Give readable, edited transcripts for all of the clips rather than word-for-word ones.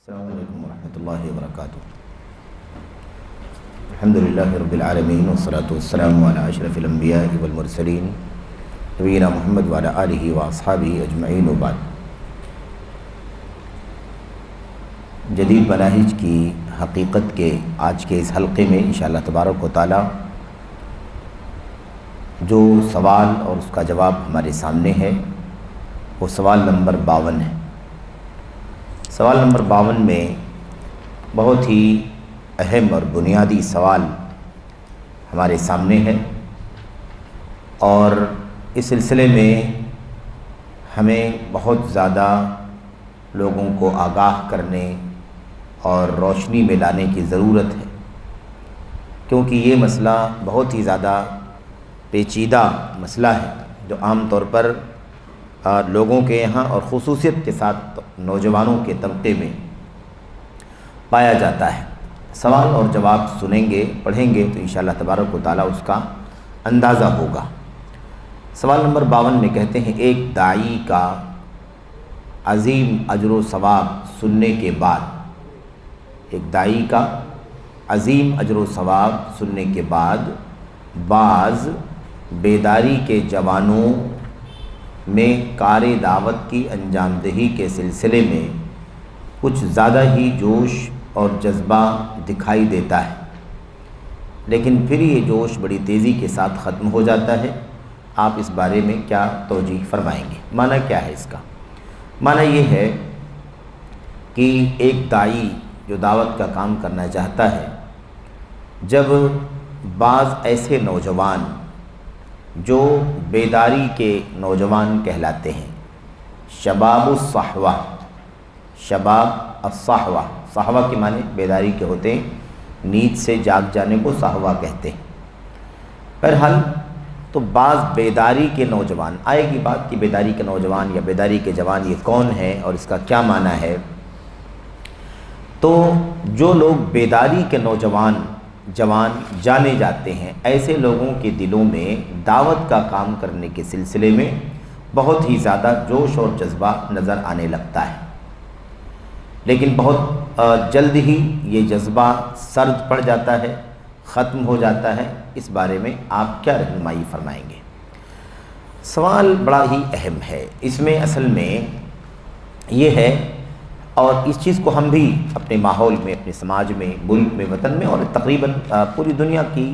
السلام علیکم ورحمۃ اللہ وبرکاتہ۔ الحمدللہ رب العالمین والصلاة والسلام علی اشرف الانبیاء والمرسلین نبینا محمد وعلی آلہ واصحابہ اجمعین وبعد۔ جدید مناہج کی حقیقت کے آج کے اس حلقے میں انشاءاللہ تبارک و تعالی جو سوال اور اس کا جواب ہمارے سامنے ہے وہ سوال نمبر 52 ہے۔ سوال نمبر 52 میں بہت ہی اہم اور بنیادی سوال ہمارے سامنے ہے، اور اس سلسلے میں ہمیں بہت زیادہ لوگوں کو آگاہ کرنے اور روشنی میں لانے کی ضرورت ہے، کیونکہ یہ مسئلہ بہت ہی زیادہ پیچیدہ مسئلہ ہے جو عام طور پر لوگوں کے یہاں اور خصوصیت کے ساتھ نوجوانوں کے طبقے میں پایا جاتا ہے۔ سوال اور جواب سنیں گے، پڑھیں گے تو انشاءاللہ تبارک و تعالیٰ اس کا اندازہ ہوگا۔ سوال نمبر 52 میں کہتے ہیں، ایک داعی کا عظیم اجر و ثواب سننے کے بعد، ایک داعی کا عظیم اجر و ثواب سننے کے بعد بعض بیداری کے جوانوں میں کار دعوت کی انجام دہی کے سلسلے میں کچھ زیادہ ہی جوش اور جذبہ دکھائی دیتا ہے، لیکن پھر یہ جوش بڑی تیزی کے ساتھ ختم ہو جاتا ہے۔ آپ اس بارے میں کیا توجیہ فرمائیں گے؟ معنی کیا ہے اس کا؟ معنی یہ ہے کہ ایک داعی جو دعوت کا کام کرنا چاہتا ہے، جب بعض ایسے نوجوان جو بیداری کے نوجوان کہلاتے ہیں، شباب الصحوہ، شباب الصحوہ، صحوہ کے معنی بیداری کے ہوتے ہیں، نیند سے جاگ جانے کو صحوہ کہتے ہیں۔ بہرحال تو بعض بیداری کے نوجوان، آئے گی بات کہ بیداری کے نوجوان یا بیداری کے جوان یہ کون ہے اور اس کا کیا معنی ہے۔ تو جو لوگ بیداری کے نوجوان جوان جانے جاتے ہیں، ایسے لوگوں کے دلوں میں دعوت کا کام کرنے کے سلسلے میں بہت ہی زیادہ جوش اور جذبہ نظر آنے لگتا ہے، لیکن بہت جلد ہی یہ جذبہ سرد پڑ جاتا ہے، ختم ہو جاتا ہے۔ اس بارے میں آپ کیا رہنمائی فرمائیں گے؟ سوال بڑا ہی اہم ہے۔ اس میں اصل میں یہ ہے، اور اس چیز کو ہم بھی اپنے ماحول میں، اپنے سماج میں، ملک میں، وطن میں اور تقریباً پوری دنیا کی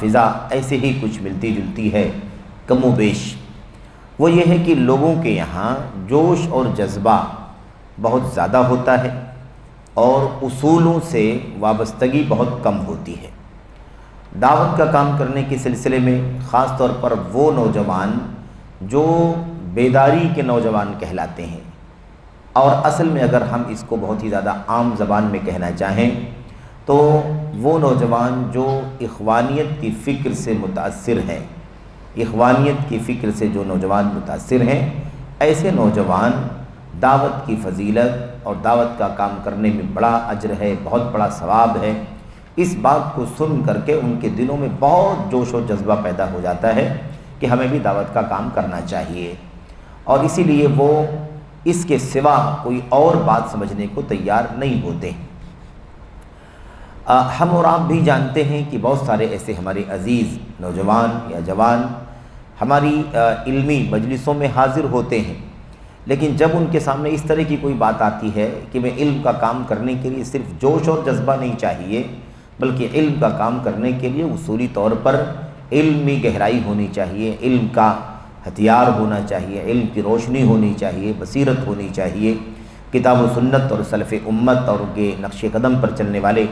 فضا ایسے ہی کچھ ملتی جلتی ہے کم و بیش۔ وہ یہ ہے کہ لوگوں کے یہاں جوش اور جذبہ بہت زیادہ ہوتا ہے اور اصولوں سے وابستگی بہت کم ہوتی ہے۔ دعوت کا کام کرنے کے سلسلے میں خاص طور پر وہ نوجوان جو بیداری کے نوجوان کہلاتے ہیں، اور اصل میں اگر ہم اس کو بہت ہی زیادہ عام زبان میں کہنا چاہیں تو وہ نوجوان جو اخوانیت کی فکر سے متاثر ہیں، اخوانیت کی فکر سے جو نوجوان متاثر ہیں، ایسے نوجوان دعوت کی فضیلت اور دعوت کا کام کرنے میں بڑا اجر ہے، بہت بڑا ثواب ہے، اس بات کو سن کر کے ان کے دلوں میں بہت جوش و جذبہ پیدا ہو جاتا ہے کہ ہمیں بھی دعوت کا کام کرنا چاہیے، اور اسی لیے وہ اس کے سوا کوئی اور بات سمجھنے کو تیار نہیں ہوتے۔ ہم اور آپ بھی جانتے ہیں کہ بہت سارے ایسے ہمارے عزیز نوجوان یا جوان ہماری علمی مجلسوں میں حاضر ہوتے ہیں، لیکن جب ان کے سامنے اس طرح کی کوئی بات آتی ہے کہ میں علم کا کام کرنے کے لیے صرف جوش اور جذبہ نہیں چاہیے، بلکہ علم کا کام کرنے کے لیے اصولی طور پر علمی گہرائی ہونی چاہیے، علم کا ہتھیار ہونا چاہیے، علم کی روشنی ہونی چاہیے، بصیرت ہونی چاہیے، کتاب و سنت اور سلف امت اور ان کے نقش قدم پر چلنے والے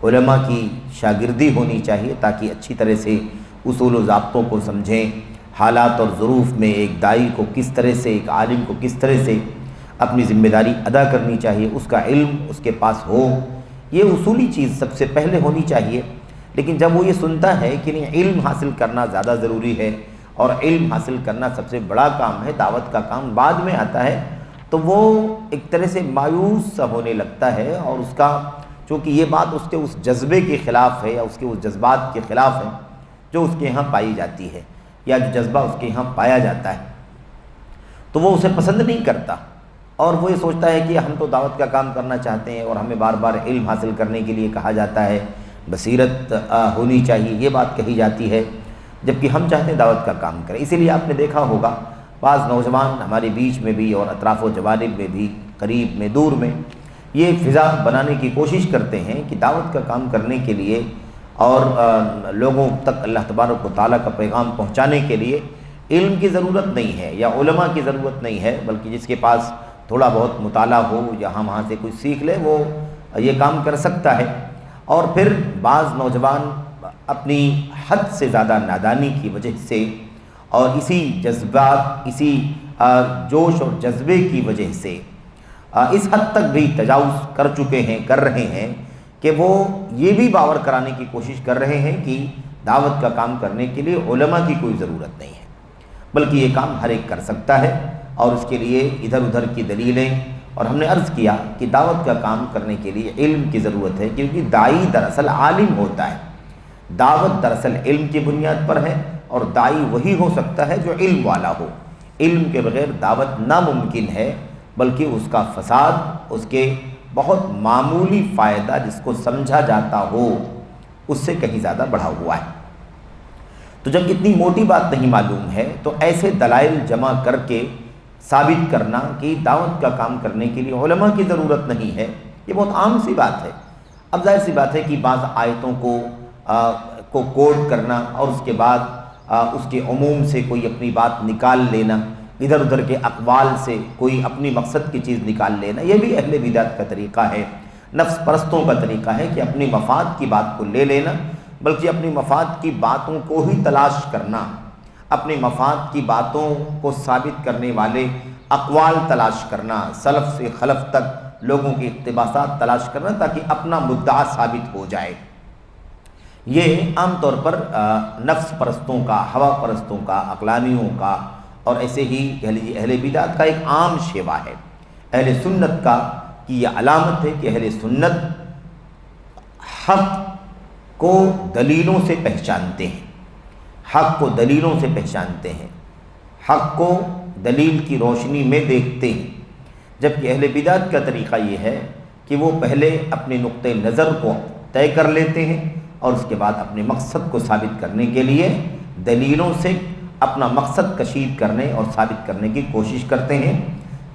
علماء کی شاگردی ہونی چاہیے، تاکہ اچھی طرح سے اصول و ضابطوں کو سمجھیں، حالات اور ظروف میں ایک داعی کو کس طرح سے، ایک عالم کو کس طرح سے اپنی ذمہ داری ادا کرنی چاہیے، اس کا علم اس کے پاس ہو۔ یہ اصولی چیز سب سے پہلے ہونی چاہیے۔ لیکن جب وہ یہ سنتا ہے کہ نہیں، علم حاصل کرنا زیادہ ضروری ہے اور علم حاصل کرنا سب سے بڑا کام ہے، دعوت کا کام بعد میں آتا ہے، تو وہ ایک طرح سے مایوس سا ہونے لگتا ہے، اور اس کا چونکہ یہ بات اس کے اس جذبے کے خلاف ہے یا اس کے اس جذبات کے خلاف ہے جو اس کے یہاں پائی جاتی ہے، یا جو جذبہ اس کے یہاں پایا جاتا ہے، تو وہ اسے پسند نہیں کرتا۔ اور وہ یہ سوچتا ہے کہ ہم تو دعوت کا کام کرنا چاہتے ہیں اور ہمیں بار بار علم حاصل کرنے کے لیے کہا جاتا ہے، بصیرت ہونی چاہیے، یہ بات کہی جاتی ہے، جبکہ ہم چاہتے ہیں دعوت کا کام کریں۔ اسی لیے آپ نے دیکھا ہوگا بعض نوجوان ہمارے بیچ میں بھی اور اطراف و جوانب میں بھی، قریب میں دور میں، یہ فضا بنانے کی کوشش کرتے ہیں کہ دعوت کا کام کرنے کے لیے اور لوگوں تک اللہ تبارک و تعالیٰ کا پیغام پہنچانے کے لیے علم کی ضرورت نہیں ہے یا علماء کی ضرورت نہیں ہے، بلکہ جس کے پاس تھوڑا بہت مطالعہ ہو یا وہاں سے کچھ سیکھ لے وہ یہ کام کر سکتا ہے۔ اور پھر بعض نوجوان اپنی حد سے زیادہ نادانی کی وجہ سے اور اسی جذبات، اسی جوش اور جذبے کی وجہ سے اس حد تک بھی تجاوز کر چکے ہیں، کر رہے ہیں کہ وہ یہ بھی باور کرانے کی کوشش کر رہے ہیں کہ دعوت کا کام کرنے کے لیے علماء کی کوئی ضرورت نہیں ہے، بلکہ یہ کام ہر ایک کر سکتا ہے، اور اس کے لیے ادھر ادھر کی دلیلیں۔ اور ہم نے عرض کیا کہ دعوت کا کام کرنے کے لیے علم کی ضرورت ہے، کیونکہ داعی دراصل عالم ہوتا ہے، دعوت دراصل علم کی بنیاد پر ہے، اور داعی وہی ہو سکتا ہے جو علم والا ہو۔ علم کے بغیر دعوت ناممکن ہے، بلکہ اس کا فساد، اس کے بہت معمولی فائدہ جس کو سمجھا جاتا ہو اس سے کہیں زیادہ بڑھا ہوا ہے۔ تو جب اتنی موٹی بات نہیں معلوم ہے تو ایسے دلائل جمع کر کے ثابت کرنا کہ دعوت کا کام کرنے کے لیے علماء کی ضرورت نہیں ہے، یہ بہت عام سی بات ہے۔ اب ظاہر سی بات ہے کہ بعض آیتوں کو کوٹ کرنا اور اس کے بعد اس کے عموم سے کوئی اپنی بات نکال لینا، ادھر ادھر کے اقوال سے کوئی اپنی مقصد کی چیز نکال لینا، یہ بھی اہل بدعت کا طریقہ ہے، نفس پرستوں کا طریقہ ہے کہ اپنی مفاد کی بات کو لے لینا، بلکہ اپنی مفاد کی باتوں کو ہی تلاش کرنا، اپنی مفاد کی باتوں کو ثابت کرنے والے اقوال تلاش کرنا، سلف سے خلف تک لوگوں کے اقتباسات تلاش کرنا تاکہ اپنا مدعا ثابت ہو جائے۔ یہ عام طور پر نفس پرستوں کا، ہوا پرستوں کا، عقلانیوں کا اور ایسے ہی کہہ لیجیے اہل بدعت کا ایک عام شیوا ہے۔ اہل سنت کا کی یہ علامت ہے کہ اہل سنت حق کو دلیلوں سے پہچانتے ہیں، حق کو دلیلوں سے پہچانتے ہیں، حق کو دلیل کی روشنی میں دیکھتے ہیں، جبکہ اہل بدعت کا طریقہ یہ ہے کہ وہ پہلے اپنے نقطۂ نظر کو طے کر لیتے ہیں اور اس کے بعد اپنے مقصد کو ثابت کرنے کے لیے دلیلوں سے اپنا مقصد کشید کرنے اور ثابت کرنے کی کوشش کرتے ہیں،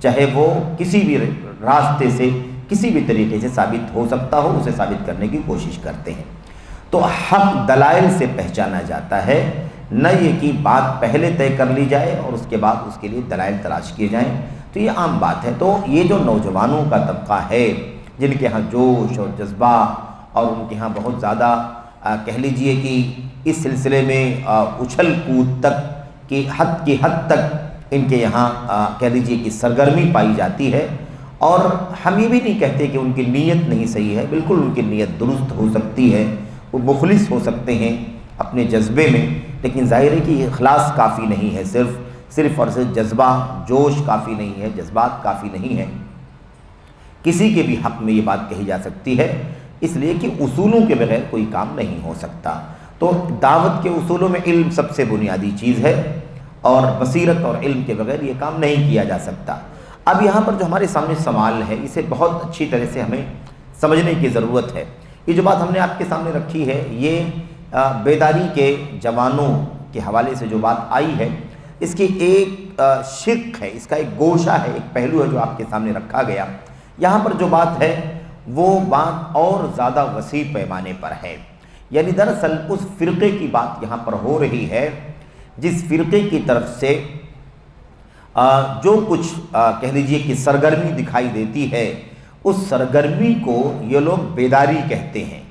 چاہے وہ کسی بھی راستے سے، کسی بھی طریقے سے ثابت ہو سکتا ہو، اسے ثابت کرنے کی کوشش کرتے ہیں۔ تو حق دلائل سے پہچانا جاتا ہے، نہ یہ کہ بات پہلے طے کر لی جائے اور اس کے بعد اس کے لیے دلائل تلاش کیے جائیں۔ تو یہ عام بات ہے۔ تو یہ جو نوجوانوں کا طبقہ ہے جن کے ہاں جوش اور جذبہ اور ان کے ہاں بہت زیادہ کہہ لیجئے کہ اس سلسلے میں اچھل کود تک کی حد تک ان کے یہاں کہہ لیجئے کہ سرگرمی پائی جاتی ہے، اور ہم یہ بھی نہیں کہتے کہ ان کی نیت نہیں صحیح ہے، بالکل ان کی نیت درست ہو سکتی ہے، وہ مخلص ہو سکتے ہیں اپنے جذبے میں، لیکن ظاہر ہے کہ اخلاص کافی نہیں ہے، صرف اور صرف جذبہ، جوش کافی نہیں ہے، جذبات کافی نہیں ہے۔ کسی کے بھی حق میں یہ بات کہی جا سکتی ہے، اس لیے کہ اصولوں کے بغیر کوئی کام نہیں ہو سکتا۔ تو دعوت کے اصولوں میں علم سب سے بنیادی چیز ہے، اور بصیرت اور علم کے بغیر یہ کام نہیں کیا جا سکتا۔ اب یہاں پر جو ہمارے سامنے سوال ہے، اسے بہت اچھی طرح سے ہمیں سمجھنے کی ضرورت ہے۔ یہ جو بات ہم نے آپ کے سامنے رکھی ہے، یہ بیداری کے جوانوں کے حوالے سے جو بات آئی ہے، اس کی ایک شق ہے، اس کا ایک گوشہ ہے، ایک پہلو ہے جو آپ کے سامنے رکھا گیا۔ یہاں پر جو بات ہے وہ بات اور زیادہ وسیع پیمانے پر ہے، یعنی دراصل اس فرقے کی بات یہاں پر ہو رہی ہے جس فرقے کی طرف سے جو کچھ کہہ لیجئے کہ سرگرمی دکھائی دیتی ہے، اس سرگرمی کو یہ لوگ بیداری کہتے ہیں،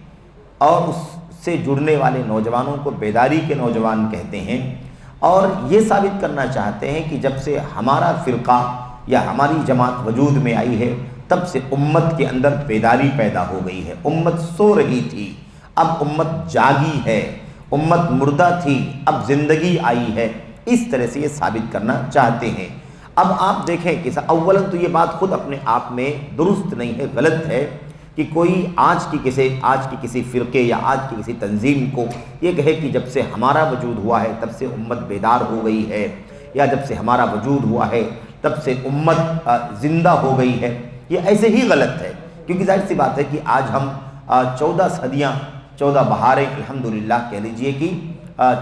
اور اس سے جڑنے والے نوجوانوں کو بیداری کے نوجوان کہتے ہیں، اور یہ ثابت کرنا چاہتے ہیں کہ جب سے ہمارا فرقہ یا ہماری جماعت وجود میں آئی ہے، تب سے امت کے اندر بیداری پیدا ہو گئی ہے۔ امت سو رہی تھی، اب امت جاگی ہے، امت مردہ تھی، اب زندگی آئی ہے، اس طرح سے یہ ثابت کرنا چاہتے ہیں۔ اب آپ دیکھیں کہ اولاً تو یہ بات خود اپنے آپ میں درست نہیں ہے، غلط ہے کہ کوئی آج کی کسی فرقے یا آج کی کسی تنظیم کو یہ کہے کہ جب سے ہمارا وجود ہوا ہے تب سے امت بیدار ہو گئی ہے، یا جب سے ہمارا وجود ہوا ہے تب سے امت زندہ ہو گئی ہے، یہ ایسے ہی غلط ہے، کیونکہ ظاہر سی بات ہے کہ آج ہم 14 صدیاں، 14 بہاریں الحمدللہ کہہ لیجئے کہ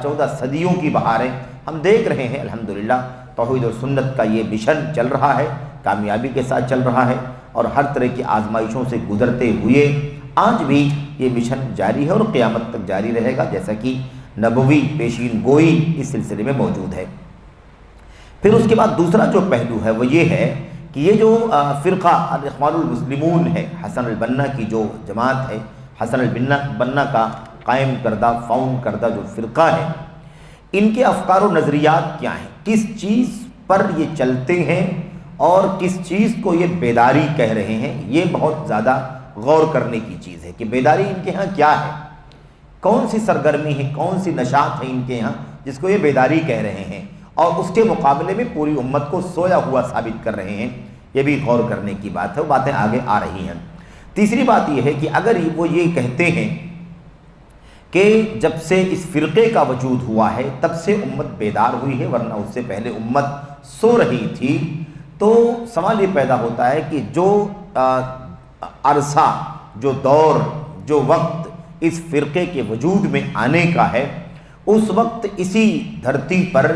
14 صدیوں کی بہاریں ہم دیکھ رہے ہیں الحمدللہ۔ توحید و سنت کا یہ مشن چل رہا ہے، کامیابی کے ساتھ چل رہا ہے، اور ہر طرح کی آزمائشوں سے گزرتے ہوئے آج بھی یہ مشن جاری ہے اور قیامت تک جاری رہے گا، جیسا کہ نبوی پیشین گوئی اس سلسلے میں موجود ہے۔ پھر اس کے بعد دوسرا جو پہلو ہے وہ یہ ہے کہ یہ جو فرقہ الاخوان المسلمون ہے، حسن البنا کی جو جماعت ہے، حسن البنا کا قائم کردہ فاؤنڈ کردہ جو فرقہ ہے، ان کے افکار و نظریات کیا ہیں، کس چیز پر یہ چلتے ہیں اور کس چیز کو یہ بیداری کہہ رہے ہیں، یہ بہت زیادہ غور کرنے کی چیز ہے کہ بیداری ان کے ہاں کیا ہے، کون سی سرگرمی ہے، کون سی نشاط ہے ان کے ہاں جس کو یہ بیداری کہہ رہے ہیں، اور اس کے مقابلے میں پوری امت کو سویا ہوا ثابت کر رہے ہیں، یہ بھی غور کرنے کی بات ہے، وہ باتیں آگے آ رہی ہیں۔ تیسری بات یہ ہے کہ اگر وہ یہ کہتے ہیں کہ جب سے اس فرقے کا وجود ہوا ہے تب سے امت بیدار ہوئی ہے، ورنہ اس سے پہلے امت سو رہی تھی، تو سوال یہ پیدا ہوتا ہے کہ جو عرصہ، جو دور، جو وقت اس فرقے کے وجود میں آنے کا ہے، اس وقت اسی دھرتی پر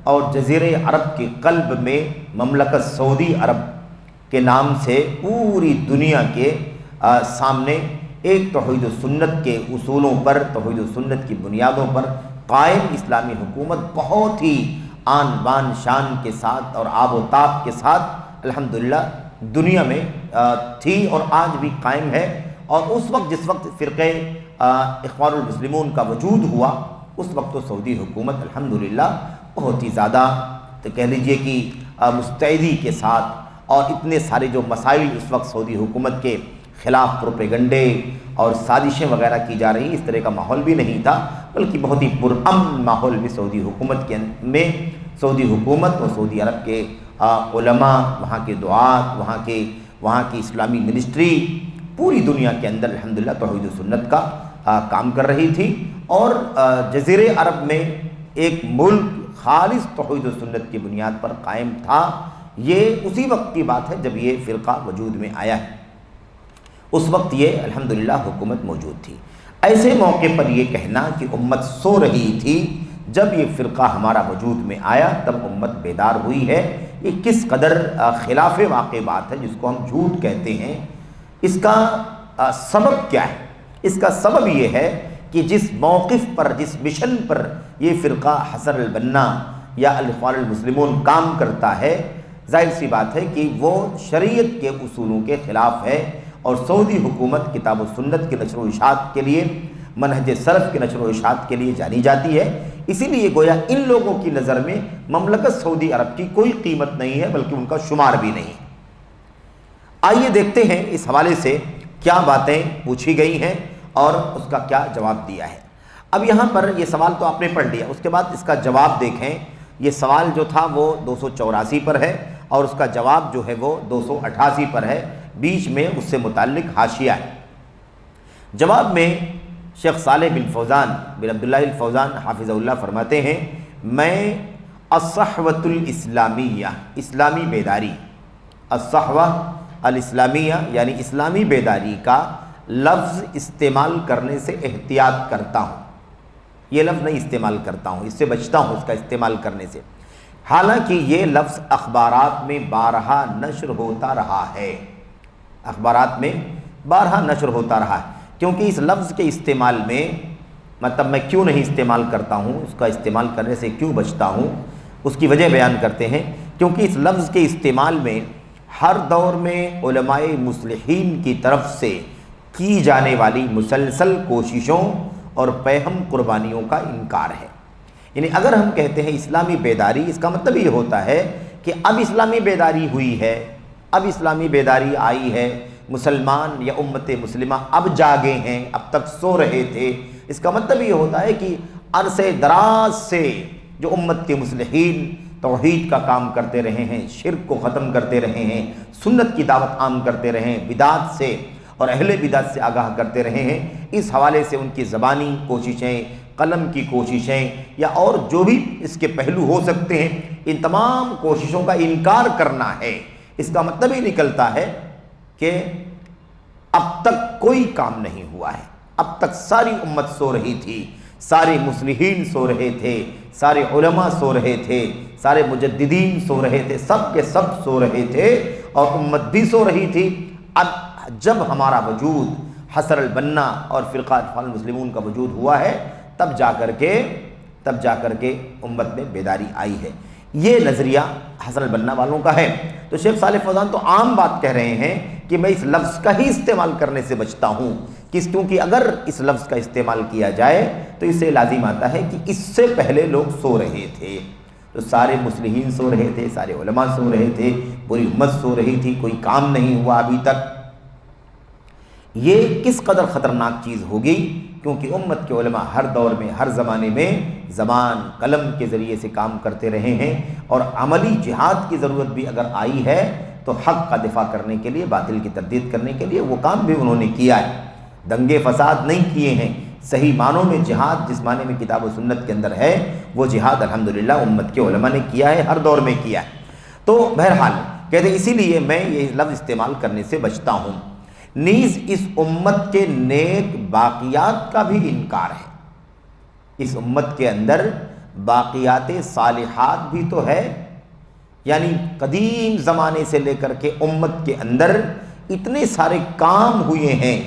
اور جزیرہ عرب کے قلب میں مملکت سعودی عرب کے نام سے پوری دنیا کے سامنے ایک توحید و سنت کے اصولوں پر، توحید و سنت کی بنیادوں پر قائم اسلامی حکومت بہت ہی آن بان شان کے ساتھ اور آب و تاب کے ساتھ الحمدللہ دنیا میں تھی اور آج بھی قائم ہے۔ اور اس وقت جس وقت فرقے اخوان المسلمون کا وجود ہوا، اس وقت تو سعودی حکومت الحمدللہ بہت ہی زیادہ کہہ لیجئے کہ مستعدی کے ساتھ، اور اتنے سارے جو مسائل اس وقت سعودی حکومت کے خلاف پروپیگنڈے اور سازشیں وغیرہ کی جا رہی، اس طرح کا ماحول بھی نہیں تھا، بلکہ بہت ہی پرامن ماحول بھی سعودی حکومت کے میں سعودی حکومت اور سعودی عرب کے علماء، وہاں کے دعات، وہاں کی اسلامی منسٹری پوری دنیا کے اندر الحمدللہ توحید و سنت کا کام کر رہی تھی، اور جزیرہ عرب میں ایک ملک خالص توحید و سنت کی بنیاد پر قائم تھا۔ یہ اسی وقت کی بات ہے جب یہ فرقہ وجود میں آیا ہے، اس وقت یہ الحمدللہ حکومت موجود تھی۔ ایسے موقع پر یہ کہنا کہ امت سو رہی تھی جب یہ فرقہ ہمارا وجود میں آیا تب امت بیدار ہوئی ہے، یہ کس قدر خلاف واقع بات ہے، جس کو ہم جھوٹ کہتے ہیں۔ اس کا سبب کیا ہے؟ اس کا سبب یہ ہے کہ جس موقف پر، جس مشن پر یہ فرقہ حسن البنا یا الاخوان المسلمون کام کرتا ہے، ظاہر سی بات ہے کہ وہ شریعت کے اصولوں کے خلاف ہے، اور سعودی حکومت کتاب و سنت کے نشر و اشاعت کے لیے، منہج سلف کے نشر و اشاعت کے لیے جانی جاتی ہے، اسی لیے گویا ان لوگوں کی نظر میں مملکت سعودی عرب کی کوئی قیمت نہیں ہے، بلکہ ان کا شمار بھی نہیں۔ آئیے دیکھتے ہیں اس حوالے سے کیا باتیں پوچھی گئی ہیں اور اس کا کیا جواب دیا ہے۔ اب یہاں پر یہ سوال تو آپ نے پڑھ لیا، اس کے بعد اس کا جواب دیکھیں۔ یہ سوال جو تھا وہ 284 پر ہے اور اس کا جواب جو ہے وہ 288 پر ہے، بیچ میں اس سے متعلق حاشیہ ہے۔ جواب میں شیخ صالح بن فوزان بن عبداللہ الفوزان حافظہ اللہ فرماتے ہیں، میں الصحوۃ الاسلامیہ، اسلامی بیداری، الصحوہ الاسلامیہ یعنی اسلامی بیداری کا لفظ استعمال کرنے سے احتیاط کرتا ہوں، یہ لفظ نہیں استعمال کرتا ہوں، اس سے بچتا ہوں اس کا استعمال کرنے سے، حالانکہ یہ لفظ اخبارات میں بارہا نشر ہوتا رہا ہے، اخبارات میں بارہا نشر ہوتا رہا ہے۔ کیونکہ اس لفظ کے استعمال میں مطلب میں کیوں نہیں استعمال کرتا ہوں، اس کا استعمال کرنے سے کیوں بچتا ہوں، اس کی وجہ بیان کرتے ہیں۔ کیونکہ اس لفظ کے استعمال میں ہر دور میں علماء مصلحین کی طرف سے کی جانے والی مسلسل کوششوں اور پیہم قربانیوں کا انکار ہے۔ یعنی اگر ہم کہتے ہیں اسلامی بیداری، اس کا مطلب یہ ہوتا ہے کہ اب اسلامی بیداری ہوئی ہے، اب اسلامی بیداری آئی ہے، مسلمان یا امت مسلمہ اب جاگے ہیں، اب تک سو رہے تھے، اس کا مطلب یہ ہوتا ہے کہ عرصے دراز سے جو امت کے مصلحین توحید کا کام کرتے رہے ہیں، شرک کو ختم کرتے رہے ہیں، سنت کی دعوت عام کرتے رہے ہیں، بدعت سے اور اہل بدعت سے آگاہ کرتے رہے ہیں، اس حوالے سے ان کی زبانی کوششیں، قلم کی کوششیں یا اور جو بھی اس کے پہلو ہو سکتے ہیں، ان تمام کوششوں کا انکار کرنا ہے، اس کا مطلب یہ نکلتا ہے کہ اب تک کوئی کام نہیں ہوا ہے، اب تک ساری امت سو رہی تھی، سارے مصلحین سو رہے تھے، سارے علماء سو رہے تھے، سارے مجددین سو رہے تھے، سب کے سب سو رہے تھے اور امت بھی سو رہی تھی۔ اب جب ہمارا وجود حسر البنا اور فرقہ اخوان المسلمون کا وجود ہوا ہے، تب جا کر کے امت میں بیداری آئی ہے۔ یہ نظریہ حسن البنا والوں کا ہے۔ تو شیخ صالح فوزان تو عام بات کہہ رہے ہیں کہ میں اس لفظ کا ہی استعمال کرنے سے بچتا ہوں، کیونکہ اگر اس لفظ کا استعمال کیا جائے تو اس سے لازم آتا ہے کہ اس سے پہلے لوگ سو رہے تھے، تو سارے مصلحین سو رہے تھے، سارے علماء سو رہے تھے، پوری امت سو رہی تھی، کوئی کام نہیں ہوا ابھی تک۔ یہ کس قدر خطرناک چیز ہوگی، کیونکہ امت کے علماء ہر دور میں، ہر زمانے میں زبان قلم کے ذریعے سے کام کرتے رہے ہیں، اور عملی جہاد کی ضرورت بھی اگر آئی ہے تو حق کا دفاع کرنے کے لیے، باطل کی تردید کرنے کے لیے وہ کام بھی انہوں نے کیا ہے۔ دنگے فساد نہیں کیے ہیں، صحیح معنوں میں جہاد جس معنی میں کتاب و سنت کے اندر ہے وہ جہاد الحمدللہ امت کے علماء نے کیا ہے، ہر دور میں کیا ہے۔ تو بہرحال کہتے ہیں اسی لیے میں یہ لفظ استعمال کرنے سے بچتا ہوں۔ نیز اس امت کے نیک باقیات کا بھی انکار ہے، اس امت کے اندر باقیات صالحات بھی تو ہے، یعنی قدیم زمانے سے لے کر کے امت کے اندر اتنے سارے کام ہوئے ہیں،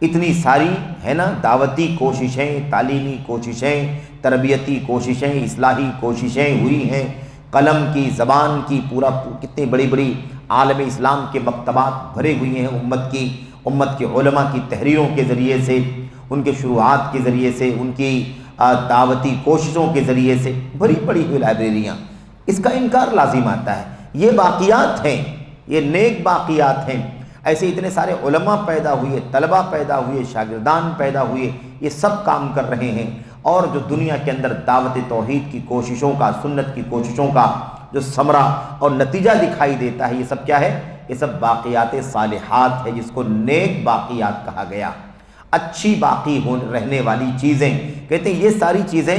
اتنی ساری ہے نا دعوتی کوششیں، تعلیمی کوششیں، تربیتی کوششیں، اصلاحی کوششیں ہوئی ہیں، قلم کی، زبان کی، کتنی بڑی بڑی عالم اسلام کے مکتبات بھرے ہوئے ہیں امت کے علماء کی تحریروں کے ذریعے سے، ان کے شروعات کے ذریعے سے، ان کی دعوتی کوششوں کے ذریعے سے بھری پڑی ہوئی لائبریریاں۔ اس کا انکار لازم آتا ہے۔ یہ باقیات ہیں، یہ نیک باقیات ہیں۔ ایسے اتنے سارے علماء پیدا ہوئے، طلباء پیدا ہوئے، شاگردان پیدا ہوئے، یہ سب کام کر رہے ہیں، اور جو دنیا کے اندر دعوت توحید کی کوششوں کا، سنت کی کوششوں کا جو ثمرہ اور نتیجہ دکھائی دیتا ہے، یہ سب کیا ہے؟ یہ سب باقیات صالحات ہے، جس کو نیک باقیات کہا گیا، اچھی باقی رہنے والی چیزیں۔ کہتے ہیں یہ ساری چیزیں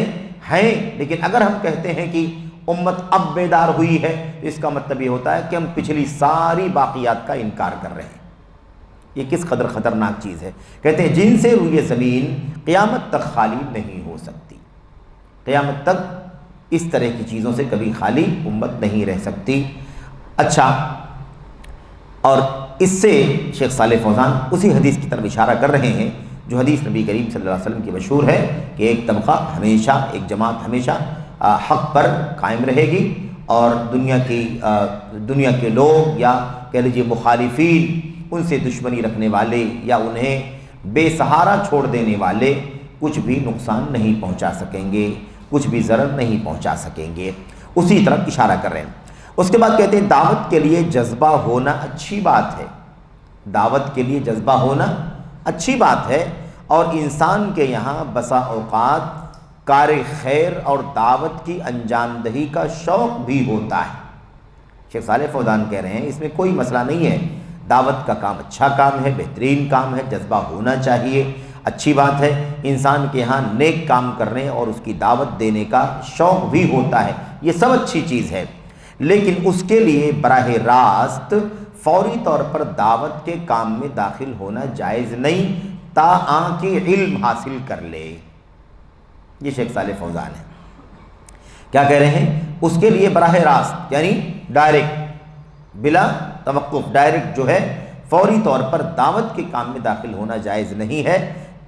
ہیں، لیکن اگر ہم کہتے ہیں کہ امت اب بیدار ہوئی ہے تو اس کا مطلب یہ ہوتا ہے کہ ہم پچھلی ساری باقیات کا انکار کر رہے ہیں۔ یہ کس قدر خطرناک چیز ہے۔ کہتے ہیں جن سے روئے زمین قیامت تک خالی نہیں ہو سکتی، قیامت تک اس طرح کی چیزوں سے کبھی خالی امت نہیں رہ سکتی۔ اچھا، اور اس سے شیخ صالح فوزان اسی حدیث کی طرف اشارہ کر رہے ہیں جو حدیث نبی کریم صلی اللہ علیہ وسلم کی مشہور ہے کہ ایک طبقہ ہمیشہ، ایک جماعت ہمیشہ حق پر قائم رہے گی، اور دنیا کے لوگ یا کہہ لیجیے مخالفین، ان سے دشمنی رکھنے والے یا انہیں بے سہارا چھوڑ دینے والے کچھ بھی نقصان نہیں پہنچا سکیں گے، کچھ بھی ضرر نہیں پہنچا سکیں گے۔ اسی طرف اشارہ کر رہے ہیں۔ اس کے بعد کہتے ہیں دعوت کے لیے جذبہ ہونا اچھی بات ہے، دعوت کے لیے جذبہ ہونا اچھی بات ہے، اور انسان کے یہاں بسا اوقات کار خیر اور دعوت کی انجام دہی کا شوق بھی ہوتا ہے۔ شیخ صالح فوزان کہہ رہے ہیں اس میں کوئی مسئلہ نہیں ہے، دعوت کا کام اچھا کام ہے، بہترین کام ہے، جذبہ ہونا چاہیے، اچھی بات ہے۔ انسان کے ہاں نیک کام کرنے اور اس کی دعوت دینے کا شوق بھی ہوتا ہے، یہ سب اچھی چیز ہے، لیکن اس کے لیے براہ راست فوری طور پر دعوت کے کام میں داخل ہونا جائز نہیں، تاکہ علم حاصل کر لے۔ یہ شیخ صالح فوزان ہے، کیا کہہ رہے ہیں؟ اس کے لیے براہ راست یعنی ڈائریکٹ، بلا توقف، ڈائریکٹ جو ہے فوری طور پر دعوت کے کام میں داخل ہونا جائز نہیں ہے،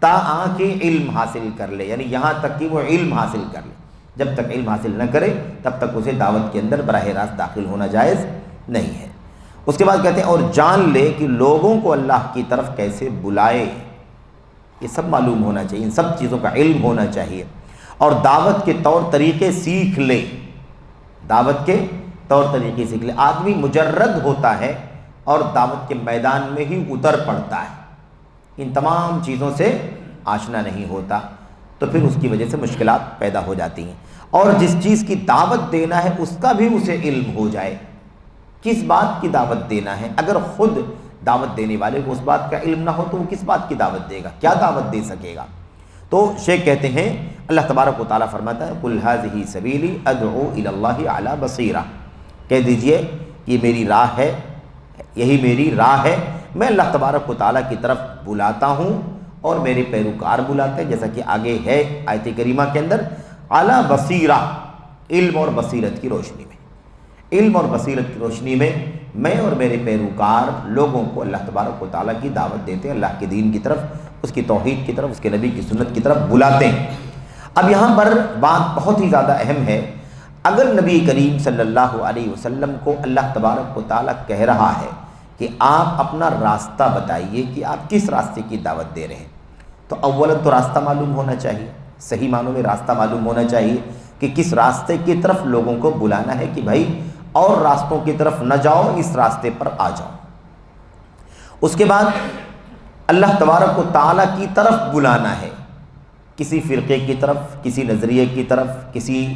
تاکہ علم حاصل کر لے، یعنی یہاں تک کہ وہ علم حاصل کر لے۔ جب تک علم حاصل نہ کرے تب تک اسے دعوت کے اندر براہ راست داخل ہونا جائز نہیں ہے۔ اس کے بعد کہتے ہیں اور جان لے کہ لوگوں کو اللہ کی طرف کیسے بلائے، یہ سب معلوم ہونا چاہیے، ان سب چیزوں کا علم ہونا چاہیے، اور دعوت کے طور طریقے سیکھ لے، دعوت کے طور طریقے سیکھ لے۔ آدمی مجرد ہوتا ہے اور دعوت کے میدان میں ہی اتر پڑتا ہے، ان تمام چیزوں سے آشنا نہیں ہوتا، تو پھر اس کی وجہ سے مشکلات پیدا ہو جاتی ہیں۔ اور جس چیز کی دعوت دینا ہے اس کا بھی اسے علم ہو جائے، کس بات کی دعوت دینا ہے۔ اگر خود دعوت دینے والے کو اس بات کا علم نہ ہو تو وہ کس بات کی دعوت دے گا، کیا دعوت دے سکے گا؟ تو شیخ کہتے ہیں اللہ تبارک و تعالیٰ فرماتا ہے قل ھذہ سبیلی ادعو الی اللہ علی بصیرہ، کہہ دیجئے یہ میری راہ ہے، یہی میری راہ ہے، میں اللہ تبارک و تعالیٰ کی طرف بلاتا ہوں اور میرے پیروکار بلاتے ہیں، جیسا کہ آگے ہے آیت کریمہ کے اندر، علی بصیرہ، علم اور بصیرت کی روشنی میں، علم اور بصیرت کی روشنی میں اور میرے پیروکار لوگوں کو اللہ تبارک و تعالیٰ کی دعوت دیتے ہیں، اللہ کے دین کی طرف، اس کی توحید کی طرف، اس کے نبی کی سنت کی طرف بلاتے ہیں۔ اب یہاں پر بات بہت ہی زیادہ اہم ہے، اگر نبی کریم صلی اللہ علیہ وسلم کو اللہ تبارک و تعالیٰ کہہ رہا ہے کہ آپ اپنا راستہ بتائیے کہ آپ کس راستے کی دعوت دے رہے ہیں، تو اولاً تو راستہ معلوم ہونا چاہیے، صحیح معنوں میں راستہ معلوم ہونا چاہیے کہ کس راستے کی طرف لوگوں کو بلانا ہے، کہ بھائی اور راستوں کی طرف نہ جاؤ، اس راستے پر آ جاؤ۔ اس کے بعد اللہ تبارک و تعالیٰ کی طرف بلانا ہے، کسی فرقے کی طرف، کسی نظریے کی طرف، کسی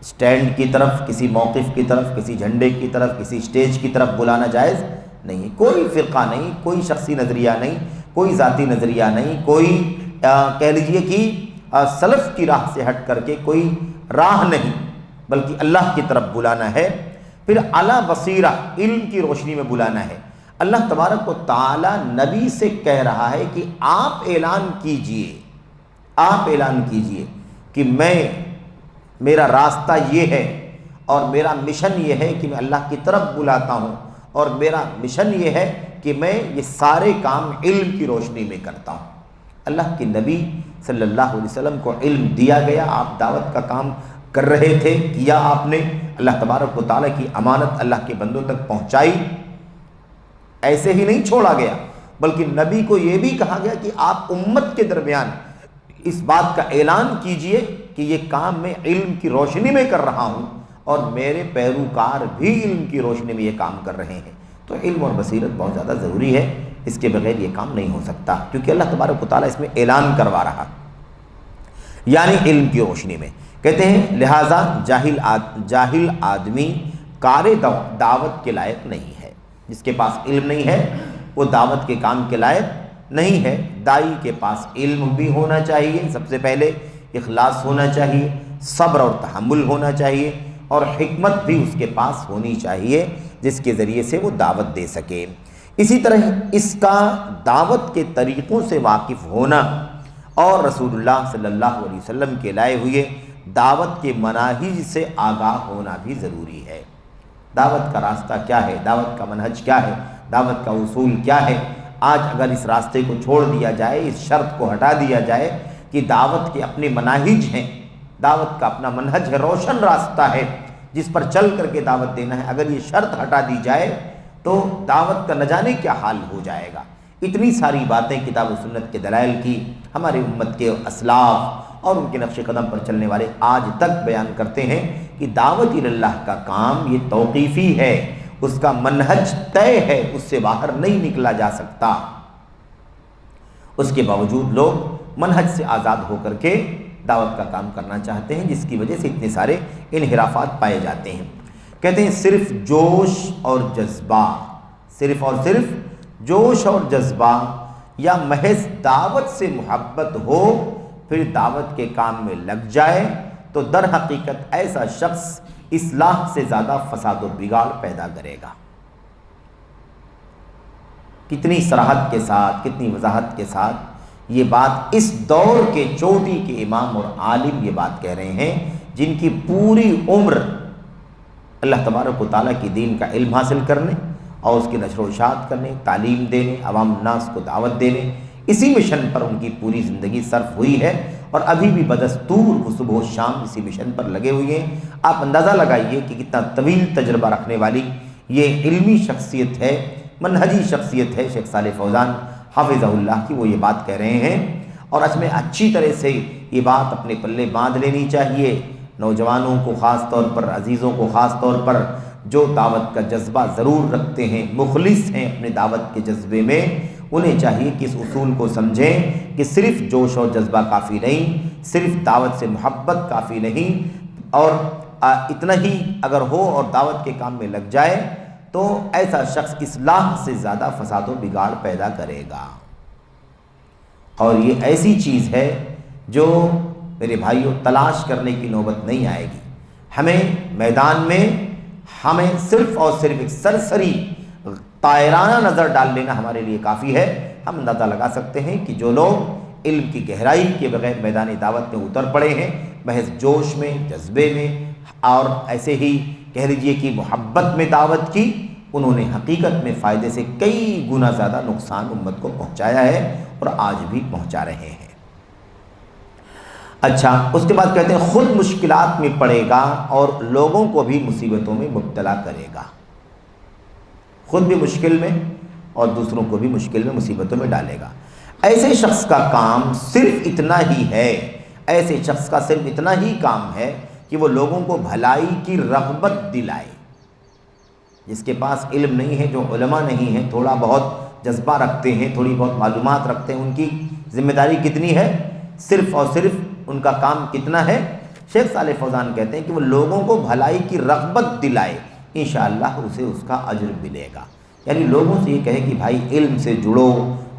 سٹینڈ کی طرف، کسی موقف کی طرف، کسی جھنڈے کی طرف، کسی سٹیج کی طرف بلانا جائز نہیں ہے۔ کوئی فرقہ نہیں، کوئی شخصی نظریہ نہیں، کوئی ذاتی نظریہ نہیں، کوئی کہہ لیجئے کہ سلف کی راہ سے ہٹ کر کے کوئی راہ نہیں، بلکہ اللہ کی طرف بلانا ہے۔ پھر علی بصیرہ، علم کی روشنی میں بلانا ہے۔ اللہ تبارک و تعالی نبی سے کہہ رہا ہے کہ آپ اعلان کیجئے، آپ اعلان کیجئے کہ میرا راستہ یہ ہے اور میرا مشن یہ ہے کہ میں اللہ کی طرف بلاتا ہوں، اور میرا مشن یہ ہے کہ میں یہ سارے کام علم کی روشنی میں کرتا ہوں۔ اللہ کے نبی صلی اللہ علیہ وسلم کو علم دیا گیا، آپ دعوت کا کام کر رہے تھے، کیا آپ نے، اللہ تبارک و تعالیٰ کی امانت اللہ کے بندوں تک پہنچائی، ایسے ہی نہیں چھوڑا گیا، بلکہ نبی کو یہ بھی کہا گیا کہ آپ امت کے درمیان اس بات کا اعلان کیجئے کہ یہ کام میں علم کی روشنی میں کر رہا ہوں اور میرے پیروکار بھی علم کی روشنی میں یہ کام کر رہے ہیں۔ تو علم اور بصیرت بہت زیادہ ضروری ہے، اس کے بغیر یہ کام نہیں ہو سکتا، کیونکہ اللہ تبارک و تعالیٰ اس میں اعلان کروا رہا، یعنی علم کی روشنی میں۔ کہتے ہیں لہٰذا جاہل آدمی کار دعوت کے لائق نہیں ہے، جس کے پاس علم نہیں ہے وہ دعوت کے کام کے لائق نہیں ہے۔ داعی کے پاس علم بھی ہونا چاہیے، سب سے پہلے اخلاص ہونا چاہیے، صبر اور تحمل ہونا چاہیے، اور حکمت بھی اس کے پاس ہونی چاہیے جس کے ذریعے سے وہ دعوت دے سکے۔ اسی طرح اس کا دعوت کے طریقوں سے واقف ہونا اور رسول اللہ صلی اللہ علیہ وسلم کے لائے ہوئے دعوت کے مناہج سے آگاہ ہونا بھی ضروری ہے۔ دعوت کا راستہ کیا ہے، دعوت کا منہج کیا ہے، دعوت کا اصول کیا ہے۔ آج اگر اس راستے کو چھوڑ دیا جائے، اس شرط کو ہٹا دیا جائے کہ دعوت کے اپنے مناہج ہیں، دعوت کا اپنا منہج ہے، روشن راستہ ہے جس پر چل کر کے دعوت دینا ہے، اگر یہ شرط ہٹا دی جائے تو دعوت کا نہ جانے کیا حال ہو جائے گا۔ اتنی ساری باتیں کتاب و سنت کے دلائل کی ہمارے امت کے اسلاف اور ان کے نقش قدم پر چلنے والے آج تک بیان کرتے ہیں کہ دعوت اللہ کا کام یہ توقیفی ہے، اس کا منہج طے ہے، اس سے باہر نہیں نکلا جا سکتا۔ اس کے باوجود لوگ منہج سے آزاد ہو کر کے دعوت کا کام کرنا چاہتے ہیں، جس کی وجہ سے اتنے سارے انحرافات پائے جاتے ہیں۔ کہتے ہیں صرف جوش اور جذبہ، صرف اور صرف جوش اور جذبہ یا محض دعوت سے محبت ہو پھر دعوت کے کام میں لگ جائے تو در حقیقت ایسا شخص اصلاح سے زیادہ فساد و بگاڑ پیدا کرے گا۔ کتنی صراحت کے ساتھ، کتنی وضاحت کے ساتھ یہ بات اس دور کے چوٹی کے امام اور عالم یہ بات کہہ رہے ہیں، جن کی پوری عمر اللہ تبارک و تعالیٰ کی دین کا علم حاصل کرنے اور اس کی نشر و اشاعت کرنے، تعلیم دینے، عوام الناس کو دعوت دینے، اسی مشن پر ان کی پوری زندگی صرف ہوئی ہے، اور ابھی بھی بدستور وہ صبح و شام اسی مشن پر لگے ہوئے ہیں۔ آپ اندازہ لگائیے کہ کتنا طویل تجربہ رکھنے والی یہ علمی شخصیت ہے، منہجی شخصیت ہے شیخ صالح فوزان حافظہ اللہ کی، وہ یہ بات کہہ رہے ہیں، اور اس میں اچھی طرح سے یہ بات اپنے پلے باندھ لینی چاہیے۔ نوجوانوں کو خاص طور پر، عزیزوں کو خاص طور پر، جو دعوت کا جذبہ ضرور رکھتے ہیں، مخلص ہیں اپنے دعوت کے جذبے میں، انہیں چاہیے کہ اس اصول کو سمجھیں کہ صرف جوش اور جذبہ کافی نہیں، صرف دعوت سے محبت کافی نہیں، اور اتنا ہی اگر ہو اور دعوت کے کام میں لگ جائے تو ایسا شخص اصلاح سے زیادہ فساد و بگاڑ پیدا کرے گا۔ اور یہ ایسی چیز ہے جو میرے بھائیوں تلاش کرنے کی نوبت نہیں آئے گی۔ ہمیں میدان میں ہمیں صرف اور صرف ایک سرسری طائرانہ نظر ڈال لینا ہمارے لیے کافی ہے۔ ہم اندازہ لگا سکتے ہیں کہ جو لوگ علم کی گہرائی کے بغیر میدان دعوت میں اتر پڑے ہیں، محض جوش میں، جذبے میں اور ایسے ہی کہہ لیجئے کہ محبت میں دعوت کی، انہوں نے حقیقت میں فائدے سے کئی گنا زیادہ نقصان امت کو پہنچایا ہے اور آج بھی پہنچا رہے ہیں۔ اچھا، اس کے بعد کہتے ہیں خود مشکلات میں پڑے گا اور لوگوں کو بھی مصیبتوں میں مبتلا کرے گا۔ خود بھی مشکل میں اور دوسروں کو بھی مشکل میں مصیبتوں میں ڈالے گا۔ ایسے شخص کا کام صرف اتنا ہی ہے، ایسے شخص کا صرف اتنا ہی کام ہے کہ وہ لوگوں کو بھلائی کی رغبت دلائے۔ جس کے پاس علم نہیں ہے، جو علماء نہیں ہیں، تھوڑا بہت جذبہ رکھتے ہیں، تھوڑی بہت معلومات رکھتے ہیں، ان کی ذمہ داری کتنی ہے؟ صرف اور صرف ان کا کام کتنا ہے؟ شیخ صالح فوزان کہتے ہیں کہ وہ لوگوں کو بھلائی کی رغبت دلائے، انشاءاللہ اسے اس کا اجر ملے گا۔ یعنی لوگوں سے یہ کہے کہ بھائی علم سے جڑو،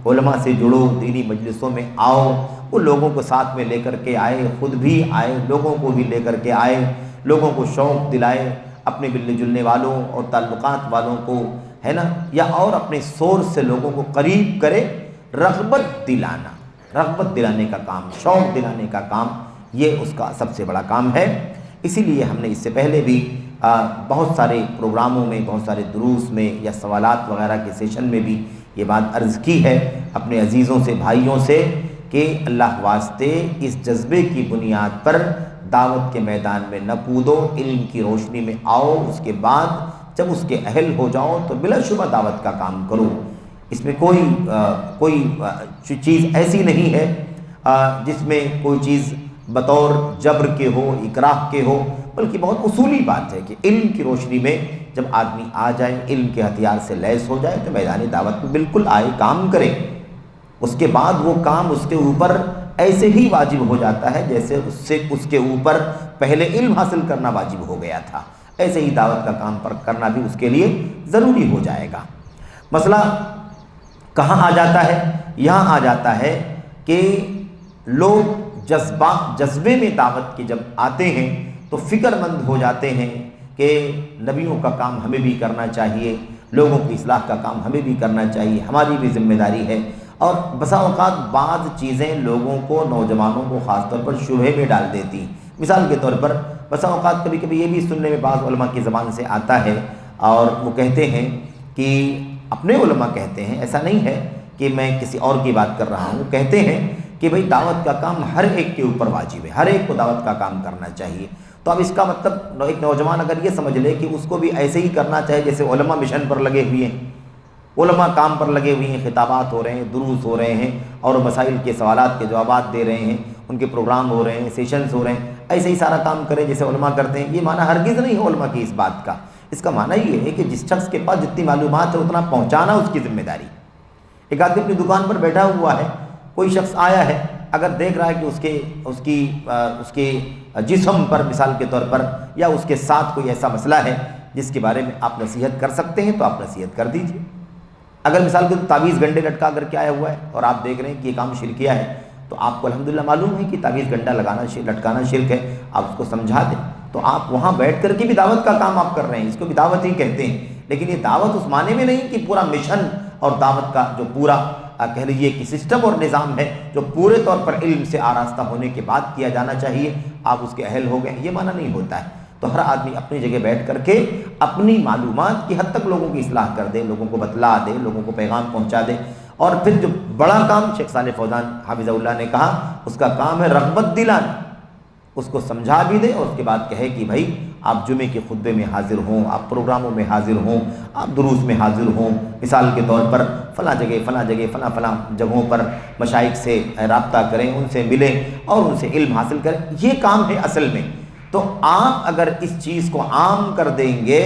علماء سے جڑو، دینی مجلسوں میں آؤ، وہ لوگوں کو ساتھ میں لے کر کے آئے، خود بھی آئے، لوگوں کو بھی لے کر کے آئے، لوگوں کو شوق دلائے، اپنے ملنے جلنے والوں اور تعلقات والوں کو، ہے نا، یا اور اپنے سورس سے لوگوں کو قریب کرے۔ رغبت دلانا، رغبت دلانے کا کام، شوق دلانے کا کام، یہ اس کا سب سے بڑا کام ہے۔ اسی لیے ہم نے اس سے پہلے بھی بہت سارے پروگراموں میں، بہت سارے دروس میں یا سوالات وغیرہ کے سیشن میں بھی یہ بات عرض کی ہے اپنے عزیزوں سے، بھائیوں سے، کہ اللہ واسطے اس جذبے کی بنیاد پر دعوت کے میدان میں نہ کودو، علم کی روشنی میں آؤ، اس کے بعد جب اس کے اہل ہو جاؤ تو بلا شبہ دعوت کا کام کرو۔ اس میں کوئی چیز ایسی نہیں ہے جس میں کوئی چیز بطور جبر کے ہو، اکراہ کے ہو، بلکہ بہت اصولی بات ہے کہ علم کی روشنی میں جب آدمی آ جائے، علم کے ہتھیار سے لیس ہو جائے تو میدان دعوت میں بالکل آئے، کام کرے۔ اس کے بعد وہ کام اس کے اوپر ایسے ہی واجب ہو جاتا ہے جیسے اس کے اوپر پہلے علم حاصل کرنا واجب ہو گیا تھا، ایسے ہی دعوت کا کام پر کرنا بھی اس کے لیے ضروری ہو جائے گا۔ مسئلہ کہاں آ جاتا ہے؟ یہاں آ جاتا ہے کہ لوگ جذبے میں دعوت کے جب آتے ہیں تو فکر مند ہو جاتے ہیں کہ نبیوں کا کام ہمیں بھی کرنا چاہیے، لوگوں کی اصلاح کا کام ہمیں بھی کرنا چاہیے، ہماری بھی ذمہ داری ہے۔ اور بسا اوقات بعض چیزیں لوگوں کو، نوجوانوں کو خاص طور پر شبہے میں ڈال دیتی ہیں۔ مثال کے طور پر بسا اوقات کبھی کبھی یہ بھی سننے میں بعض علماء کی زبان سے آتا ہے، اور وہ کہتے ہیں کہ اپنے علماء کہتے ہیں، ایسا نہیں ہے کہ میں کسی اور کی بات کر رہا ہوں، کہتے ہیں کہ بھئی دعوت کا کام ہر ایک کے اوپر واجب ہے، ہر ایک کو دعوت کا کام کرنا چاہیے۔ تو اب اس کا مطلب ایک نوجوان اگر یہ سمجھ لے کہ اس کو بھی ایسے ہی کرنا چاہیے جیسے علماء مشن پر لگے ہوئے ہیں، علماء کام پر لگے ہوئے ہیں، خطابات ہو رہے ہیں، دروس ہو رہے ہیں اور مسائل کے سوالات کے جوابات دے رہے ہیں، ان کے پروگرام ہو رہے ہیں، سیشنز ہو رہے ہیں، ایسے ہی سارا کام کریں جیسے علماء کرتے ہیں، یہ معنی ہرگز نہیں ہے علماء کی اس بات کا۔ اس کا معنی یہ ہے کہ جس شخص کے پاس جتنی معلومات ہے اتنا پہنچانا اس کی ذمہ داری۔ ایک آدمی اپنی دکان پر بیٹھا ہوا ہے، کوئی شخص آیا ہے، اگر دیکھ رہا ہے کہ اس کے جسم پر مثال کے طور پر یا اس کے ساتھ کوئی ایسا مسئلہ ہے جس کے بارے میں آپ نصیحت کر سکتے ہیں تو آپ نصیحت کر دیجیے۔ اگر مثال کے تعویذ گنڈے لٹکا کر کے آیا ہوا ہے اور آپ دیکھ رہے ہیں کہ یہ کام شرکیہ ہے، تو آپ کو الحمدللہ معلوم ہے کہ تعویذ گنڈا لٹکانا شرک ہے، آپ اس کو سمجھا دیں، تو آپ وہاں بیٹھ کر کے بھی دعوت کا کام آپ کر رہے ہیں، اس کو بھی دعوت ہی کہتے ہیں۔ لیکن یہ دعوت اس معنی میں نہیں کہ پورا مشن اور دعوت کا جو پورا کہہ لیجیے کہ سسٹم اور نظام ہے جو پورے طور پر علم سے آراستہ ہونے کے بعد کیا جانا چاہیے، آپ اس کے اہل ہو گئے، یہ معنی نہیں ہوتا ہے۔ تو ہر آدمی اپنی جگہ بیٹھ کر کے اپنی معلومات کی حد تک لوگوں کی اصلاح کر دے، لوگوں کو بتلا دے، لوگوں کو پیغام پہنچا دے۔ اور پھر جو بڑا کام شیخ صالح فوزان حافظہ اللہ نے کہا، اس کا کام ہے رغبت دلانا، اس کو سمجھا بھی دے اور اس کے بعد کہے کہ بھائی آپ جمعے کے خطبے میں حاضر ہوں، آپ پروگراموں میں حاضر ہوں، آپ دروس میں حاضر ہوں، مثال کے طور پر فلاں جگہ فلاں جگہوں پر مشائخ سے رابطہ کریں، ان سے ملیں اور ان سے علم حاصل کریں، یہ کام ہے اصل میں۔ تو آپ اگر اس چیز کو عام کر دیں گے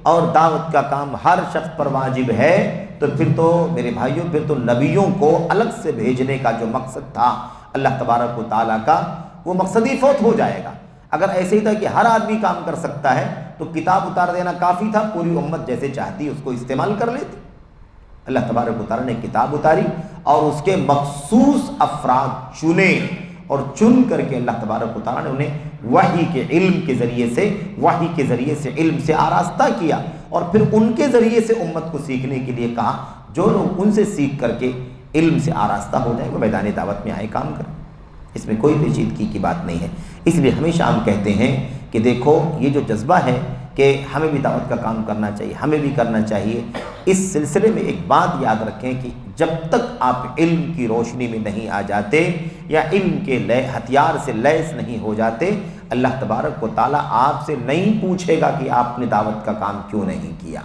اور دعوت کا کام ہر شخص پر واجب ہے، تو پھر تو میرے بھائیوں، پھر تو نبیوں کو الگ سے بھیجنے کا جو مقصد تھا اللہ تبارک و تعالیٰ کا، وہ مقصد ہی فوت ہو جائے گا۔ اگر ایسے ہی تھا کہ ہر آدمی کام کر سکتا ہے تو کتاب اتار دینا کافی تھا، پوری امت جیسے چاہتی اس کو استعمال کر لیتی۔ اللہ تبارک و تعالیٰ نے کتاب اتاری اور اس کے مخصوص افراد چنے اور چن کر کے اللہ تبارک و تعالیٰ نے انہیں وحی کے علم کے ذریعے سے علم سے آراستہ کیا، اور پھر ان کے ذریعے سے امت کو سیکھنے کے لیے کہا جو لوگ ان سے سیکھ کر کے علم سے آراستہ ہو جائیں وہ میدان دعوت میں آئے کام کریں۔ اس میں کوئی پیچیدگی کی بات نہیں ہے۔ اس لیے ہمیشہ ہم کہتے ہیں کہ دیکھو یہ جو جذبہ ہے کہ ہمیں بھی دعوت کا کام کرنا چاہیے، ہمیں بھی کرنا چاہیے، اس سلسلے میں ایک بات یاد رکھیں کہ جب تک آپ علم کی روشنی میں نہیں آ جاتے یا علم کے ہتھیار سے لیس نہیں ہو جاتے، اللہ تبارک و تعالیٰ آپ سے نہیں پوچھے گا کہ آپ نے دعوت کا کام کیوں نہیں کیا۔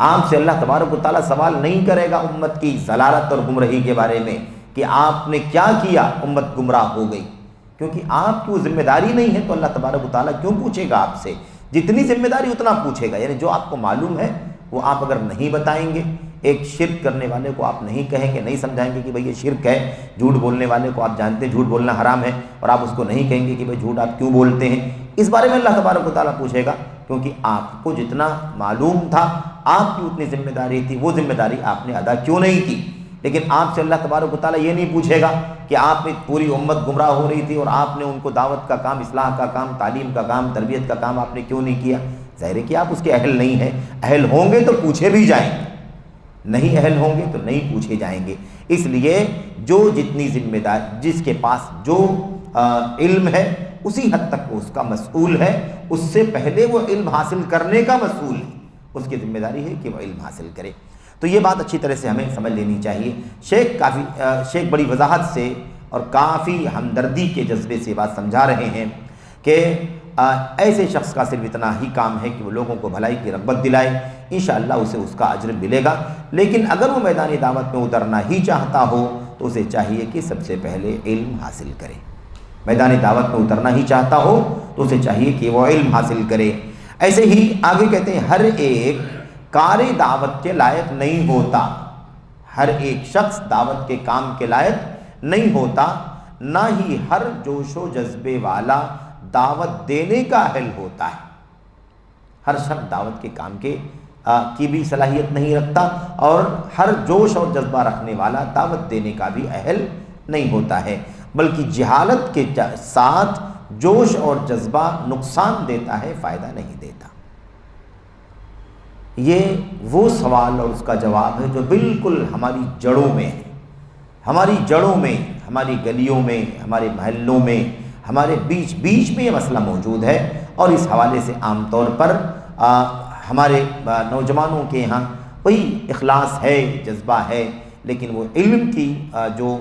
آپ سے اللہ تبارک و تعالیٰ سوال نہیں کرے گا امت کی ضلالت اور گمراہی کے بارے میں کہ آپ نے کیا کیا امت گمراہ ہو گئی، کیونکہ آپ کی وہ ذمہ داری نہیں ہے، تو اللہ تبارک و تعالیٰ کیوں پوچھے گا آپ سے؟ جتنی ذمہ داری اتنا پوچھے گا، یعنی جو آپ کو معلوم ہے وہ آپ اگر نہیں بتائیں گے، ایک شرک کرنے والے کو آپ نہیں کہیں گے، نہیں سمجھائیں گے کہ بھئی یہ شرک ہے، جھوٹ بولنے والے کو آپ جانتے ہیں جھوٹ بولنا حرام ہے، اور آپ اس کو نہیں کہیں گے کہ بھئی جھوٹ آپ کیوں بولتے ہیں، اس بارے میں اللہ تبارک و تعالیٰ پوچھے گا، کیونکہ آپ کو جتنا معلوم تھا، آپ کی اتنی ذمہ داری تھی، وہ ذمہ داری آپ نے ادا کیوں نہیں کی۔ لیکن آپ سے اللہ تبارک و تعالیٰ یہ نہیں پوچھے گا کہ آپ نے پوری امت گمراہ ہو رہی تھی اور آپ نے ان کو دعوت کا کام، اصلاح کا کام، تعلیم کا کام، تربیت کا کام آپ نے کیوں نہیں کیا۔ ظاہر ہے کہ آپ اس کے اہل نہیں ہیں، اہل ہوں گے تو پوچھے بھی جائیں گے، نہیں اہل ہوں گے تو نہیں پوچھے جائیں گے۔ اس لیے جو جتنی ذمہ دار، جس کے پاس جو علم ہے اسی حد تک وہ اس کا مسئول ہے، اس سے پہلے وہ علم حاصل کرنے کا مسئول ہے، اس کی ذمہ داری ہے کہ وہ علم حاصل کرے۔ تو یہ بات اچھی طرح سے ہمیں سمجھ لینی چاہیے۔ شیخ بڑی وضاحت سے اور کافی ہمدردی کے جذبے سے بات سمجھا رہے ہیں کہ ایسے شخص کا صرف اتنا ہی کام ہے کہ وہ لوگوں کو بھلائی کی رغبت دلائے، انشاءاللہ اسے اس کا اجر ملے گا۔ لیکن اگر وہ میدان دعوت میں اترنا ہی چاہتا ہو تو اسے چاہیے کہ سب سے پہلے علم حاصل کرے۔ میدان دعوت میں اترنا ہی چاہتا ہو تو اسے چاہیے کہ وہ علم حاصل کرے۔ ایسے ہی آگے کہتے ہیں ہر ایک کار دعوت کے لائق نہیں ہوتا، ہر ایک شخص دعوت کے کام کے لائق نہیں ہوتا، نہ ہی ہر جوش و جذبے والا دعوت دینے کا اہل ہوتا ہے۔ ہر شخص دعوت کے کام کی بھی صلاحیت نہیں رکھتا، اور ہر جوش اور جذبہ رکھنے والا دعوت دینے کا بھی اہل نہیں ہوتا ہے، بلکہ جہالت کے ساتھ جوش اور جذبہ نقصان دیتا ہے، فائدہ نہیں دیتا۔ یہ وہ سوال اور اس کا جواب ہے جو بالکل ہماری جڑوں میں ہے، ہماری جڑوں میں، ہماری گلیوں میں، ہمارے محلوں میں، ہمارے بیچ میں یہ مسئلہ موجود ہے، اور اس حوالے سے عام طور پر ہمارے نوجوانوں کے یہاں وہی اخلاص ہے، جذبہ ہے، لیکن وہ علم کی جو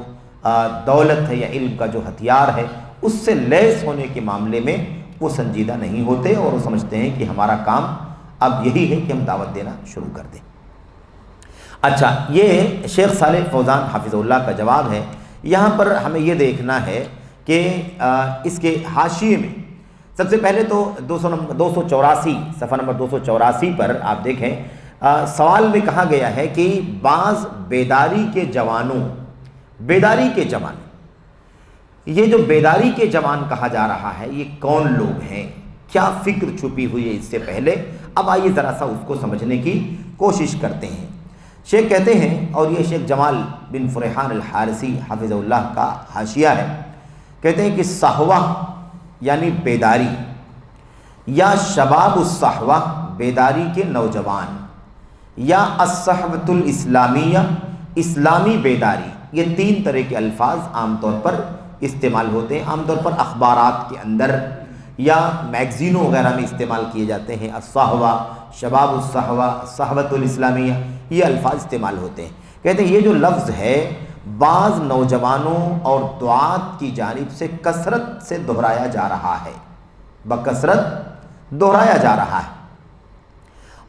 دولت ہے یا علم کا جو ہتھیار ہے اس سے لیس ہونے کے معاملے میں وہ سنجیدہ نہیں ہوتے، اور وہ سمجھتے ہیں کہ ہمارا کام اب یہی ہے کہ ہم دعوت دینا شروع کر دیں۔ اچھا، یہ شیخ صالح فوزان حافظ اللہ کا جواب ہے۔ یہاں پر ہمیں یہ دیکھنا ہے کہ اس کے حاشیے میں سب سے پہلے تو 284 صفحہ نمبر 284 پر آپ دیکھیں، سوال میں کہا گیا ہے کہ بعض بیداری کے جوان، یہ جو بیداری کے جوان کہا جا رہا ہے یہ کون لوگ ہیں، کیا فکر چھپی ہوئی ہے اس سے پہلے؟ اب آئیے ذرا سا اس کو سمجھنے کی کوشش کرتے ہیں۔ شیخ کہتے ہیں، اور یہ شیخ جمال بن فرحان الحارثی حافظ اللہ کا حاشیہ ہے، کہتے ہیں کہ صحوہ یعنی بیداری، یا شباب الصحوہ بیداری کے نوجوان، یا الصحوۃ الاسلامیہ اسلامی بیداری، یہ تین طرح کے الفاظ عام طور پر استعمال ہوتے ہیں، عام طور پر اخبارات کے اندر یا میگزینوں وغیرہ میں استعمال کیے جاتے ہیں۔ الصحوہ، شباب الصحوہ، صحوۃ الاسلامیہ، یہ الفاظ استعمال ہوتے ہیں۔ کہتے ہیں یہ جو لفظ ہے بعض نوجوانوں اور دعات کی جانب سے کثرت سے دہرایا جا رہا ہے، بکثرت دہرایا جا رہا ہے،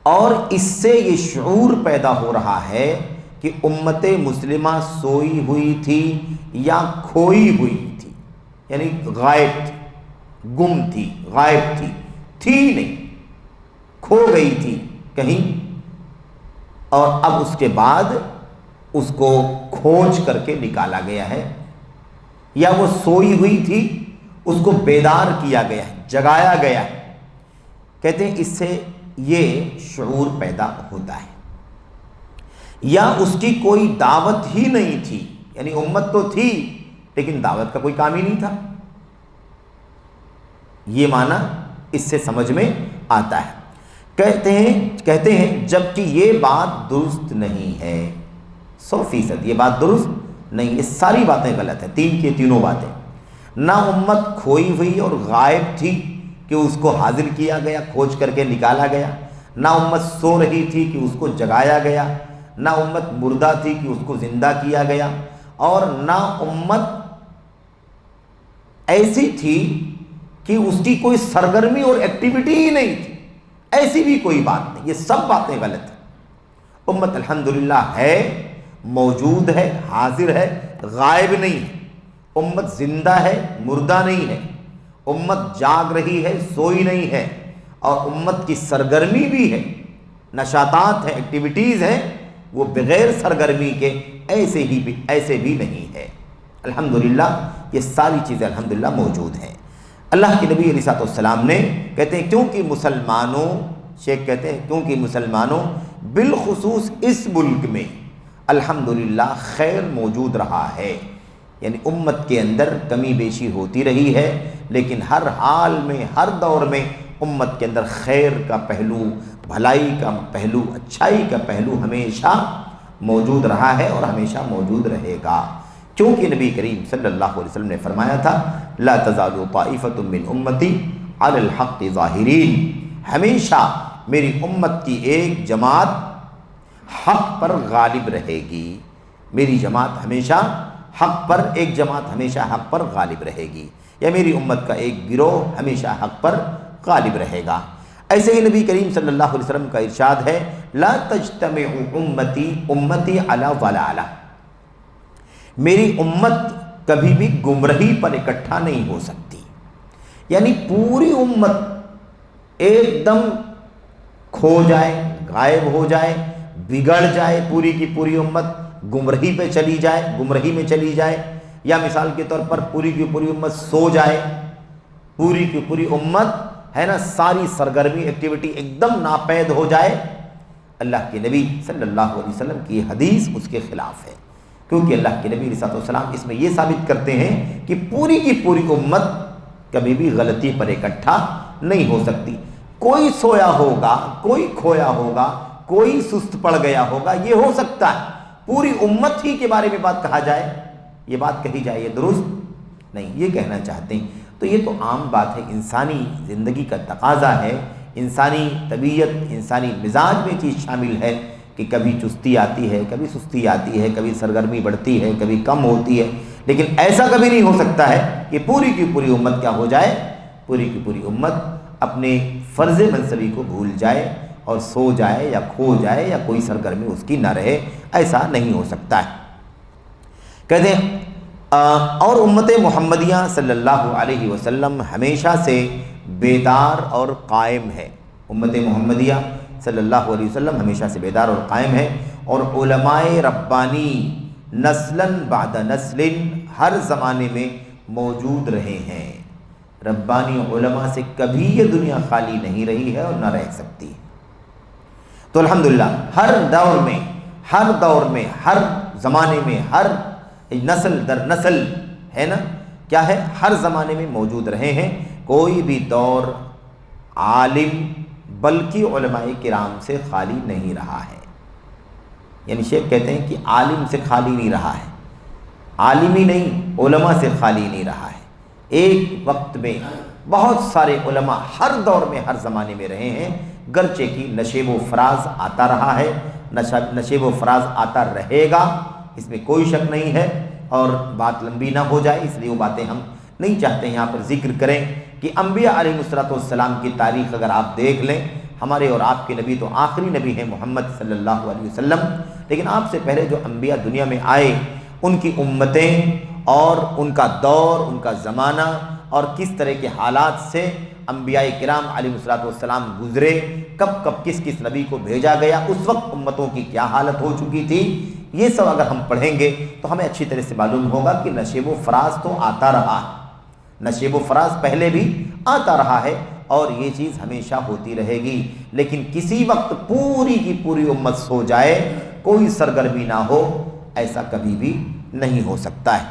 اور اس سے یہ شعور پیدا ہو رہا ہے کہ امت مسلمہ سوئی ہوئی تھی یا کھوئی ہوئی تھی، یعنی غائب تھی، گم تھی، غائب تھی نہیں، کھو گئی تھی کہیں، اور اب اس کے بعد اس کو کھوج کر کے نکالا گیا ہے، یا وہ سوئی ہوئی تھی اس کو بیدار کیا گیا ہے، جگایا گیا ہے۔ کہتے ہیں اس سے یہ شعور پیدا ہوتا ہے۔ یا اس کی کوئی دعوت ہی نہیں تھی، یعنی امت تو تھی لیکن دعوت کا کوئی کام ہی نہیں تھا۔ یہ معنی اس سے سمجھ میں آتا ہے۔ کہتے ہیں جبکہ یہ بات درست نہیں ہے، 100% یہ بات درست نہیں، یہ ساری باتیں غلط ہیں، تینوں باتیں۔ نہ امت کھوئی ہوئی اور غائب تھی کہ اس کو حاضر کیا گیا، کھوج کر کے نکالا گیا، نہ امت سو رہی تھی کہ اس کو جگایا گیا، نہ امت مردہ تھی کہ اس کو زندہ کیا گیا، اور نہ امت ایسی تھی کہ اس کی کوئی سرگرمی اور ایکٹیویٹی ہی نہیں تھی، ایسی بھی کوئی بات نہیں۔ یہ سب باتیں غلط ہیں۔ امت الحمدللہ ہے، موجود ہے، حاضر ہے، غائب نہیں ہے۔ امت زندہ ہے، مردہ نہیں ہے۔ امت جاگ رہی ہے، سوئی نہیں ہے، اور امت کی سرگرمی بھی ہے، نشاطات ہیں، ایکٹیویٹیز ہیں، وہ بغیر سرگرمی کے ایسے بھی نہیں ہے۔ الحمدللہ یہ ساری چیزیں الحمدللہ موجود ہیں۔ اللہ کے نبی علیہ السلام نے کہتے ہیں کیونکہ مسلمانوں بالخصوص اس ملک میں الحمدللہ خیر موجود رہا ہے، یعنی امت کے اندر کمی بیشی ہوتی رہی ہے، لیکن ہر حال میں، ہر دور میں امت کے اندر خیر کا پہلو، بھلائی کا پہلو، اچھائی کا پہلو ہمیشہ موجود رہا ہے اور ہمیشہ موجود رہے گا، کیونکہ نبی کریم صلی اللہ علیہ وسلم نے فرمایا تھا لا تزال طائفۃ من امتی علی الحق ظاہرین، ہمیشہ میری امت کی ایک جماعت حق پر غالب رہے گی، میری جماعت ہمیشہ حق پر، ایک جماعت ہمیشہ حق پر غالب رہے گی، یا میری امت کا ایک گروہ ہمیشہ حق پر غالب رہے گا۔ ایسے ہی نبی کریم صلی اللہ علیہ وسلم کا ارشاد ہے لا تجتمع امتی علی ضلالہ، میری امت کبھی بھی گمراہی پر اکٹھا نہیں ہو سکتی، یعنی پوری امت ایک دم کھو جائے، غائب ہو جائے، بگڑ جائے، پوری کی پوری امت گمراہی پہ چلی جائے، گمراہی میں چلی جائے، یا مثال کے طور پر پوری کی پوری امت سو جائے، پوری کی پوری امت ہے نا ساری سرگرمی ایکٹیویٹی ایک دم ناپید ہو جائے، اللہ کے نبی صلی اللہ علیہ وسلم کی حدیث اس کے خلاف ہے، کیونکہ اللہ کے نبی علیہ السلام اس میں یہ ثابت کرتے ہیں کہ پوری کی پوری امت کبھی بھی غلطی پر اکٹھا نہیں ہو سکتی، کوئی سویا ہوگا، کوئی کھویا ہوگا، کوئی سست پڑ گیا ہوگا، یہ ہو سکتا ہے، پوری امت ہی کے بارے میں بات کہا جائے، یہ بات کہی جائے، یہ درست نہیں، یہ کہنا چاہتے ہیں۔ تو یہ تو عام بات ہے، انسانی زندگی کا تقاضا ہے، انسانی طبیعت، انسانی مزاج میں چیز شامل ہے کہ کبھی چستی آتی ہے، کبھی سستی آتی ہے، کبھی سرگرمی بڑھتی ہے، کبھی کم ہوتی ہے، لیکن ایسا کبھی نہیں ہو سکتا ہے کہ پوری کی پوری امت کیا ہو جائے، پوری کی پوری امت اپنے فرض منصبی کو بھول جائے اور سو جائے یا کھو جائے یا کوئی سرگرمی اس کی نہ رہے، ایسا نہیں ہو سکتا ہے۔ کہتے ہیں اور امت محمدیہ صلی اللہ علیہ وسلم ہمیشہ سے بیدار اور قائم ہے، امت محمدیہ صلی اللہ علیہ وسلم ہمیشہ سے بیدار اور قائم ہے، اور علماء ربانی نسلاً بعد نسل ہر زمانے میں موجود رہے ہیں، ربانی علماء سے کبھی یہ دنیا خالی نہیں رہی ہے اور نہ رہ سکتی۔ تو الحمدللہ ہر دور میں، ہر زمانے میں، ہر نسل در نسل ہے نا کیا ہے، ہر زمانے میں موجود رہے ہیں، کوئی بھی دور عالم بلکہ علماء کرام سے خالی نہیں رہا ہے، یعنی شیخ کہتے ہیں کہ عالم سے خالی نہیں رہا ہے، عالم ہی نہیں علماء سے خالی نہیں رہا ہے، ایک وقت میں بہت سارے علماء ہر دور میں، ہر زمانے میں رہے ہیں، گرچہ کہ نشیب و فراز آتا رہا ہے، نشیب و فراز آتا رہے گا، اس میں کوئی شک نہیں ہے، اور بات لمبی نہ ہو جائے اس لیے وہ باتیں ہم نہیں چاہتے یہاں پر ذکر کریں کہ انبیاء علیہ السلام کی تاریخ اگر آپ دیکھ لیں، ہمارے اور آپ کے نبی تو آخری نبی ہیں محمد صلی اللہ علیہ وسلم، لیکن آپ سے پہلے جو انبیاء دنیا میں آئے ان کی امتیں اور ان کا دور، ان کا زمانہ اور کس طرح کے حالات سے انبیاء کرام علیہ السلام گزرے، کب کب کس کس نبی کو بھیجا گیا، اس وقت امتوں کی کیا حالت ہو چکی تھی، یہ سب اگر ہم پڑھیں گے تو ہمیں اچھی طرح سے معلوم ہوگا کہ نشیب و فراز تو آتا رہا ہے، نشیب و فراز پہلے بھی آتا رہا ہے اور یہ چیز ہمیشہ ہوتی رہے گی، لیکن کسی وقت پوری کی پوری امت سو جائے، کوئی سرگرمی نہ ہو، ایسا کبھی بھی نہیں ہو سکتا ہے۔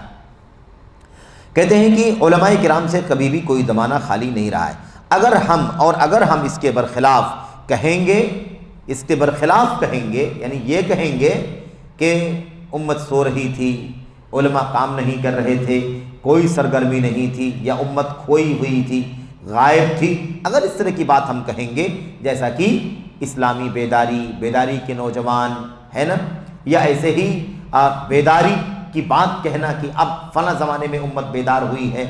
کہتے ہیں کہ علماء کرام سے کبھی بھی کوئی زمانہ خالی نہیں رہا ہے. اگر ہم اس کے برخلاف کہیں گے یعنی یہ کہیں گے کہ امت سو رہی تھی، علماء کام نہیں کر رہے تھے، کوئی سرگرمی نہیں تھی، یا امت کھوئی ہوئی تھی، غائب تھی، اگر اس طرح کی بات ہم کہیں گے، جیسا کہ اسلامی بیداری کے نوجوان ہے نا، یا ایسے ہی بیداری کی بات کہنا کہ اب فلاں زمانے میں امت بیدار ہوئی ہے،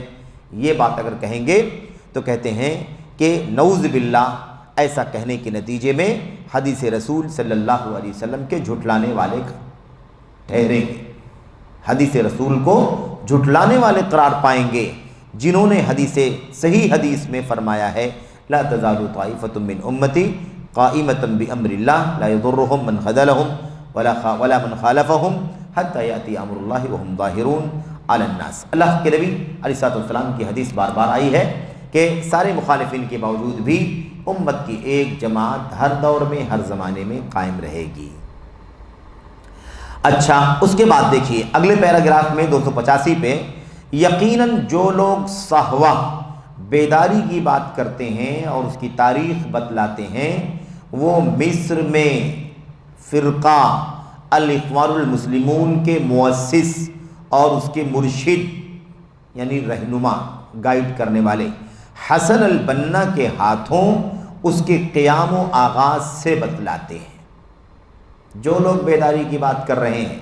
یہ بات اگر کہیں گے تو کہتے ہیں کہ نعوذ باللہ ایسا کہنے کے نتیجے میں حدیث رسول صلی اللہ علیہ وسلم کے جھٹلانے والے ٹھہریں گے، حدیث رسول کو جھٹلانے والے قرار پائیں گے، جنہوں نے صحیح حدیث میں فرمایا ہے لا تزال طائفة من امتی قائمة بامر اللہ لا يضرهم من خذلهم ولا من خالفهم حتى یأتی امر اللہ وهم ظاہرون علی الناس. اللہ کے نبی علیہ السلام کی حدیث بار بار آئی ہے کہ سارے مخالفین کے باوجود بھی امت کی ایک جماعت ہر دور میں ہر زمانے میں قائم رہے گی. اچھا، اس کے بعد دیکھیے اگلے پیراگراف میں 285 پہ، یقیناً جو لوگ صحوہ بیداری کی بات کرتے ہیں اور اس کی تاریخ بتلاتے ہیں، وہ مصر میں فرقہ الاخوان المسلمون کے مؤسس اور اس کے مرشد یعنی رہنما گائیڈ کرنے والے حسن البنا کے ہاتھوں اس کے قیام و آغاز سے بتلاتے ہیں. جو لوگ بیداری کی بات کر رہے ہیں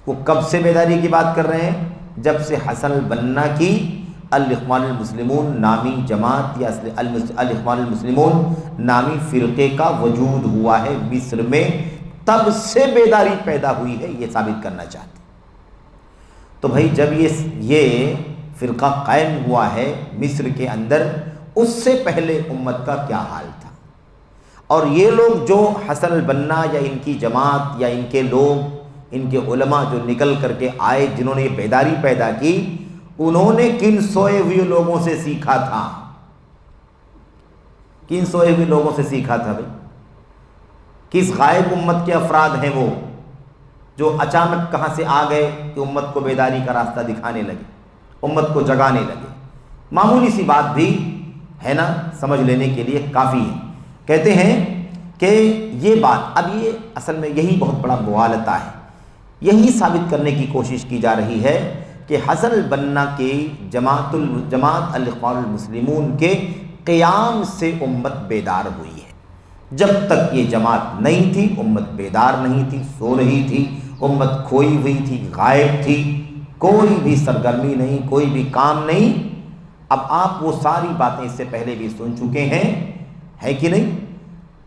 وہ کب سے بیداری کی بات کر رہے ہیں؟ جب سے حسن البنا کی الاخوان المسلمون نامی جماعت یا الاخوان المسلمون نامی فرقے کا وجود ہوا ہے مصر میں، تب سے بیداری پیدا ہوئی ہے، یہ ثابت کرنا چاہتے ہیں. تو بھائی جب یہ فرقہ قائم ہوا ہے مصر کے اندر، اس سے پہلے امت کا کیا حال تھا؟ اور یہ لوگ جو حسن البنا یا ان کی جماعت یا ان کے لوگ، ان کے علماء جو نکل کر کے آئے جنہوں نے یہ بیداری پیدا کی، انہوں نے کن سوئے ہوئے لوگوں سے سیکھا تھا؟ کن سوئے ہوئے لوگوں سے سیکھا تھا بھائی؟ کس غائب امت کے افراد ہیں وہ جو اچانک کہاں سے آ گئے کہ امت کو بیداری کا راستہ دکھانے لگے، امت کو جگانے لگے؟ معمولی سی بات بھی ہے نا، سمجھ لینے کے لیے کافی ہے. کہتے ہیں کہ یہ بات، اب یہ اصل میں یہی بہت بڑا مغالطہ ہے، یہی ثابت کرنے کی کوشش کی جا رہی ہے کہ حسن البنا کی جماعت الاخوان المسلمون کے قیام سے امت بیدار ہوئی ہے. جب تک یہ جماعت نہیں تھی امت بیدار نہیں تھی، سو رہی تھی، امت کھوئی ہوئی تھی، غائب تھی، کوئی بھی سرگرمی نہیں، کوئی بھی کام نہیں. اب آپ وہ ساری باتیں اس سے پہلے بھی سن چکے ہیں، ہے کہ نہیں؟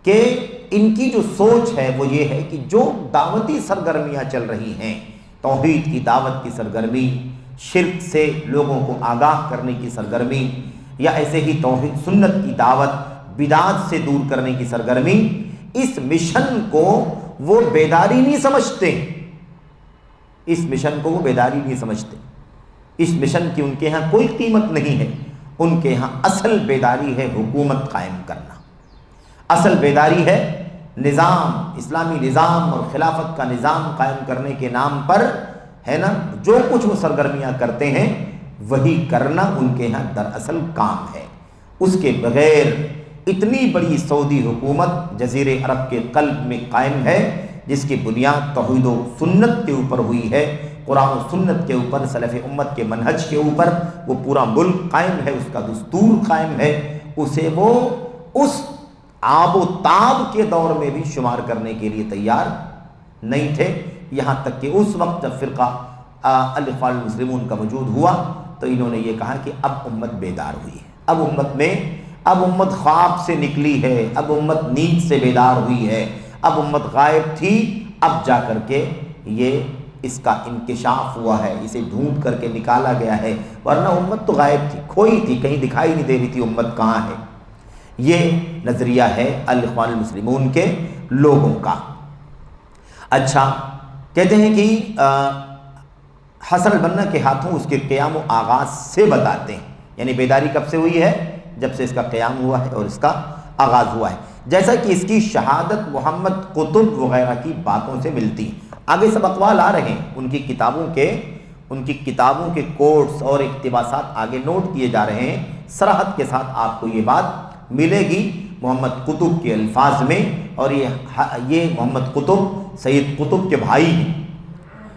کہ ان کی جو سوچ ہے وہ یہ ہے کہ جو دعوتی سرگرمیاں چل رہی ہیں، توحید کی دعوت کی سرگرمی، شرک سے لوگوں کو آگاہ کرنے کی سرگرمی، یا ایسے ہی توحید سنت کی دعوت، بدعات سے دور کرنے کی سرگرمی، اس مشن کو وہ بیداری نہیں سمجھتے. اس مشن کو وہ بیداری نہیں سمجھتے. اس مشن کی ان کے ہاں کوئی قیمت نہیں ہے. ان کے ہاں اصل بیداری ہے حکومت قائم کرنا، اصل بیداری ہے نظام، اسلامی نظام اور خلافت کا نظام قائم کرنے کے نام پر، ہے نا، جو کچھ وہ سرگرمیاں کرتے ہیں وہی کرنا ان کے ہاں دراصل کام ہے. اس کے بغیر اتنی بڑی سعودی حکومت جزیرے عرب کے قلب میں قائم ہے، جس کی بنیاد توحید و سنت کے اوپر ہوئی ہے، قرآن و سنت کے اوپر، سلف امت کے منہج کے اوپر وہ پورا ملک قائم ہے، اس کا دستور قائم ہے، اسے وہ اس آب و تاب کے دور میں بھی شمار کرنے کے لیے تیار نہیں تھے. یہاں تک کہ اس وقت جب فرقہ الاخوان المسلمون کا وجود ہوا تو انہوں نے یہ کہا کہ اب امت بیدار ہوئی ہے، اب امت خواب سے نکلی ہے، اب امت نیند سے بیدار ہوئی ہے، اب امت غائب تھی، اب جا کر کے یہ اس کا انکشاف ہوا ہے، اسے ڈھونڈ کر کے نکالا گیا ہے، ورنہ امت تو غائب تھی، کھوئی تھی، کہیں دکھائی نہیں دے رہی تھی امت کہاں ہے. یہ نظریہ ہے الاخوان المسلمون کے لوگوں کا. اچھا، کہتے ہیں کہ حسن البنا کے ہاتھوں اس کے قیام و آغاز سے بتاتے ہیں، یعنی بیداری کب سے ہوئی ہے؟ جب سے اس کا قیام ہوا ہے اور اس کا آغاز ہوا ہے، جیسا کہ اس کی شہادت محمد قطب وغیرہ کی باتوں سے ملتی. آگے سب اقوال آ رہے ہیں ان کی کتابوں کے، ان کی کتابوں کے کوٹس اور اقتباسات آگے نوٹ کیے جا رہے ہیں، صراحت کے ساتھ آپ کو یہ بات ملے گی محمد قطب کے الفاظ میں، اور یہ محمد قطب سید قطب کے بھائی ہیں۔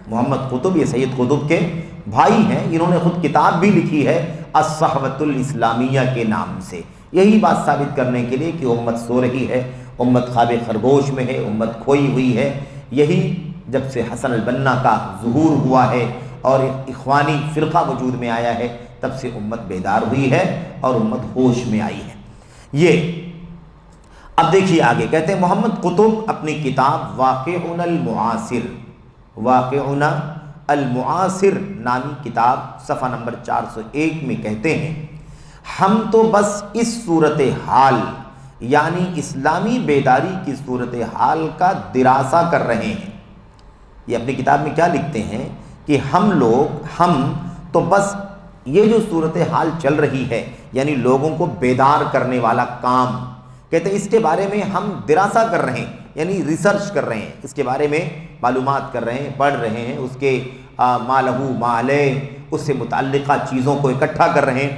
محمد قطب یہ سید قطب کے بھائی ہیں، انہوں نے خود کتاب بھی لکھی ہے الصحوۃ الاسلامیہ کے نام سے، یہی بات ثابت کرنے کے لیے کہ امت سو رہی ہے، امت خواب خرگوش میں ہے، امت کھوئی ہوئی ہے۔ یہی جب سے حسن البنا کا ظہور ہوا ہے اور اخوانی فرقہ وجود میں آیا ہے، تب سے امت بیدار ہوئی ہے اور امت ہوش میں آئی ہے۔ یہ اب دیکھیے آگے کہتے ہیں محمد قطب اپنی کتاب واقعنا المعاصر، واقعنا المعاصر نامی کتاب صفحہ نمبر 401 میں کہتے ہیں ہم تو بس اس صورتحال یعنی اسلامی بیداری کی صورتحال کا دراسہ کر رہے ہیں۔ یہ اپنی کتاب میں کیا لکھتے ہیں کہ ہم تو بس یہ جو صورتحال چل رہی ہے یعنی لوگوں کو بیدار کرنے والا کام، کہتے ہیں اس کے بارے میں ہم دراسہ کر رہے ہیں، یعنی ریسرچ کر رہے ہیں، اس کے بارے میں معلومات کر رہے ہیں، پڑھ رہے ہیں، اس کے ما لہو ما علیہ، اس سے متعلقہ چیزوں کو اکٹھا کر رہے ہیں۔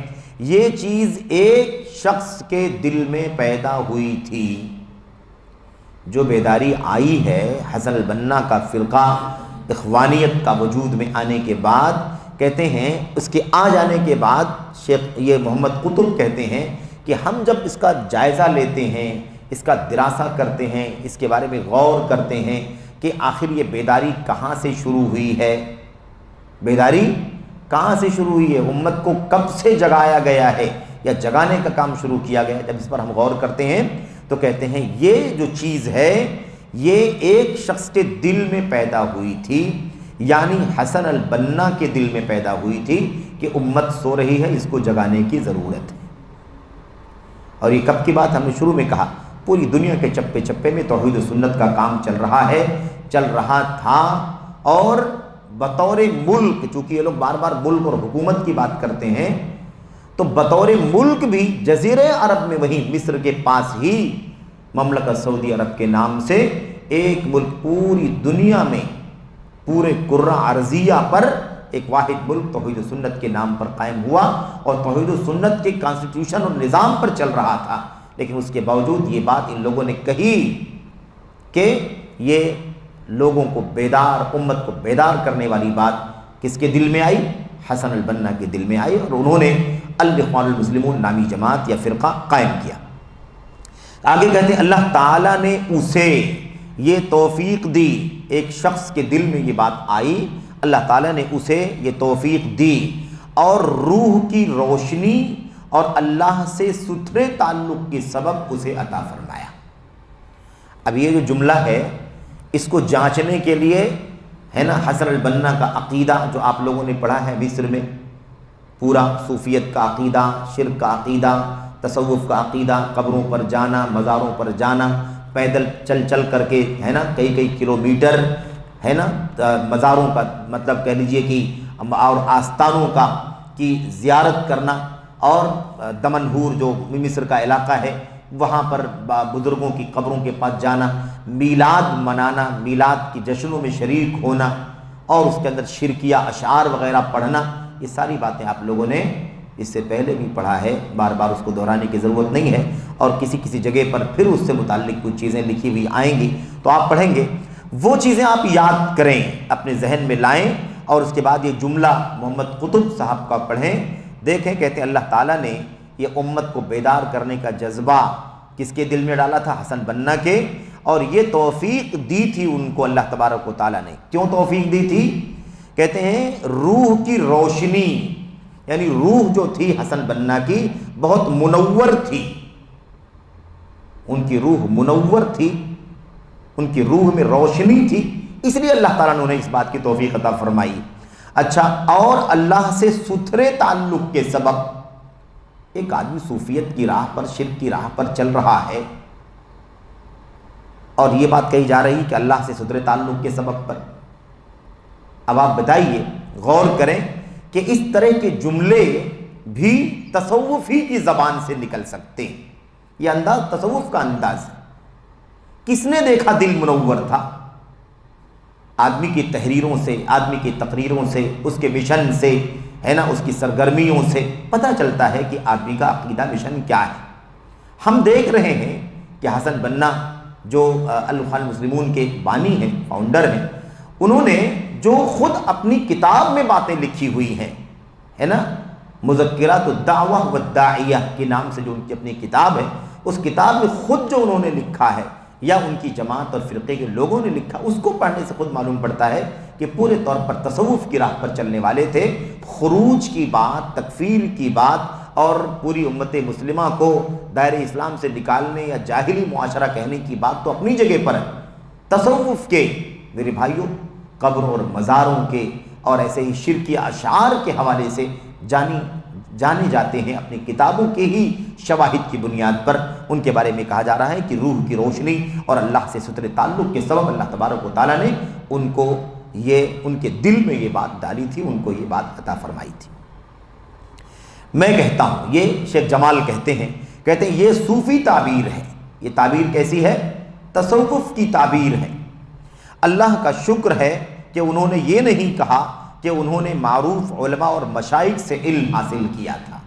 یہ چیز ایک شخص کے دل میں پیدا ہوئی تھی، جو بیداری آئی ہے حسن البنا کا فرقہ اخوانیت کا وجود میں آنے کے بعد، کہتے ہیں اس کے آ جانے کے بعد شیخ یہ محمد قطب کہتے ہیں کہ ہم جب اس کا جائزہ لیتے ہیں، اس کا دراسہ کرتے ہیں، اس کے بارے میں غور کرتے ہیں کہ آخر یہ بیداری کہاں سے شروع ہوئی ہے، بیداری کہاں سے شروع ہوئی ہے، امت کو کب سے جگایا گیا ہے یا جگانے کا کام شروع کیا گیا ہے، جب اس پر ہم غور کرتے ہیں تو کہتے ہیں یہ جو چیز ہے یہ ایک شخص کے دل میں پیدا ہوئی تھی، یعنی حسن البنا کے دل میں پیدا ہوئی تھی کہ امت سو رہی ہے، اس کو جگانے کی ضرورت ہے۔ اور یہ کب کی بات، ہم نے شروع میں کہا پوری دنیا کے چپے چپے میں توحید و سنت کا کام چل رہا ہے، چل رہا تھا، اور بطور ملک، چونکہ یہ لوگ بار بار ملک اور حکومت کی بات کرتے ہیں، تو بطور ملک بھی جزیرہ عرب میں وہیں مصر کے پاس ہی مملکت سعودی عرب کے نام سے ایک ملک پوری دنیا میں پورے کرہ ارضیہ پر ایک واحد ملک توحید و سنت کے نام پر قائم ہوا اور توحید و سنت کے کانسٹیٹیوشن اور نظام پر چل رہا تھا۔ لیکن اس کے باوجود یہ بات ان لوگوں نے کہی کہ یہ لوگوں کو بیدار، امت کو بیدار کرنے والی بات کس کے دل میں آئی؟ حسن البنا کے دل میں آئی، اور انہوں نے الاخوان المسلمون نامی جماعت یا فرقہ قائم کیا۔ آگے کہتے ہیں اللہ تعالیٰ نے اسے یہ توفیق دی، ایک شخص کے دل میں یہ بات آئی، اللہ تعالیٰ نے اسے یہ توفیق دی اور روح کی روشنی اور اللہ سے ستھرے تعلق کے سبب اسے عطا فرمایا۔ اب یہ جو جملہ ہے اس کو جانچنے کے لیے ہے نا حسن البنا کا عقیدہ جو آپ لوگوں نے پڑھا ہے مصر میں، پورا صوفیت کا عقیدہ، شرک کا عقیدہ، تصوف کا عقیدہ، قبروں پر جانا، مزاروں پر جانا، پیدل چل چل کر کے ہے نا کئی کلومیٹر ہے نا مزاروں کا مطلب کہہ لیجئے کہ اور آستانوں کا کی زیارت کرنا، اور دمنہور جو مصر کا علاقہ ہے وہاں پر بزرگوں کی قبروں کے پاس جانا، میلاد منانا، میلاد کی جشنوں میں شریک ہونا، اور اس کے اندر شرکیہ اشعار وغیرہ پڑھنا، یہ ساری باتیں آپ لوگوں نے اس سے پہلے بھی پڑھا ہے، بار بار اس کو دہرانے کی ضرورت نہیں ہے، اور کسی جگہ پر پھر اس سے متعلق کچھ چیزیں لکھی ہوئی آئیں گی تو آپ پڑھیں گے، وہ چیزیں آپ یاد کریں، اپنے ذہن میں لائیں، اور اس کے بعد یہ جملہ محمد قطب صاحب کا پڑھیں، دیکھیں کہتے ہیں اللہ تعالیٰ نے یہ امت کو بیدار کرنے کا جذبہ کس کے دل میں ڈالا تھا؟ حسن بنا کے، اور یہ توفیق دی تھی ان کو اللہ تبارک و تعالیٰ نے۔ کیوں توفیق دی تھی؟ کہتے ہیں روح کی روشنی، یعنی روح جو تھی حسن بنا کی بہت منور تھی، ان کی روح منور تھی، ان کی روح میں روشنی تھی، اس لیے اللہ تعالیٰ نے انہیں اس بات کی توفیق عطا فرمائی۔ اچھا، اور اللہ سے ستھرے تعلق کے سبب، ایک آدمی صوفیت کی راہ پر، شرک کی راہ پر چل رہا ہے، اور یہ بات کہی جا رہی کہ اللہ سے ستھرے تعلق کے سبب پر۔ اب آپ بتائیے، غور کریں کہ اس طرح کے جملے بھی تصوفی کی زبان سے نکل سکتے ہیں، یہ انداز تصوف کا انداز ہے۔ کس نے دیکھا دل منور تھا؟ آدمی کی تحریروں سے، آدمی کی تقریروں سے، اس کے مشن سے، ہے نا، اس کی سرگرمیوں سے پتہ چلتا ہے کہ آدمی کا عقیدہ مشن کیا ہے۔ ہم دیکھ رہے ہیں کہ حسن بنا جو الاخوان المسلمون کے بانی ہیں، فاؤنڈر ہیں، انہوں نے جو خود اپنی کتاب میں باتیں لکھی ہوئی ہیں، ہے نا، مذکرات الدعوہ والداعیہ کے نام سے جو ان کی اپنی کتاب ہے، اس کتاب میں خود جو انہوں نے لکھا ہے یا ان کی جماعت اور فرقے کے لوگوں نے لکھا، اس کو پڑھنے سے خود معلوم پڑتا ہے کہ پورے طور پر تصوف کی راہ پر چلنے والے تھے۔ خروج کی بات، تکفیر کی بات اور پوری امت مسلمہ کو دائرہ اسلام سے نکالنے یا جاہلی معاشرہ کہنے کی بات تو اپنی جگہ پر ہے۔ تصوف کے میرے بھائیوں قبروں اور مزاروں کے اور ایسے ہی شرکی اشعار کے حوالے سے جانے جاتے ہیں اپنی کتابوں کے ہی شواہد کی بنیاد پر۔ ان کے بارے میں کہا جا رہا ہے کہ روح کی روشنی اور اللہ سے سترے تعلق کے سبب اللہ تبارک و تعالیٰ نے ان کے دل میں یہ بات ڈالی تھی، ان کو یہ بات عطا فرمائی تھی۔ میں کہتا ہوں، یہ شیخ جمال کہتے ہیں یہ صوفی تعبیر ہے۔ یہ تعبیر کیسی ہے؟ تصوف کی تعبیر ہے۔ اللہ کا شکر ہے کہ انہوں نے یہ نہیں کہا کہ انہوں نے معروف علماء اور مشائخ سے علم حاصل کیا تھا۔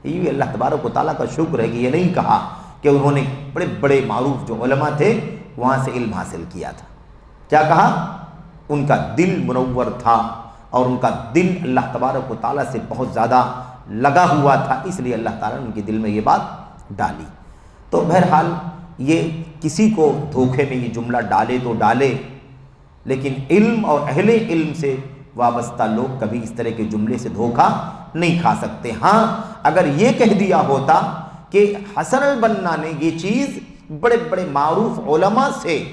یہ اللہ تبارک و تعالیٰ کا شکر ہے کہ یہ نہیں کہا کہ انہوں نے بڑے بڑے معروف جو علماء تھے وہاں سے علم حاصل کیا تھا۔ کیا کہا؟ ان کا دل منور تھا اور ان کا دل اللہ تبارک و تعالیٰ سے بہت زیادہ لگا ہوا تھا، اس لیے اللہ تعالیٰ نے ان کے دل میں یہ بات ڈالی۔ تو بہرحال یہ کسی کو دھوکے میں یہ جملہ ڈالے تو ڈالے، لیکن علم اور اہل علم سے وابستہ لوگ کبھی اس طرح کے جملے سے دھوکہ نہیں کھا سکتے۔ ہاں اگر یہ کہہ دیا ہوتا کہ حسن البنا نے یہ چیز بڑے بڑے معروف علماء سے،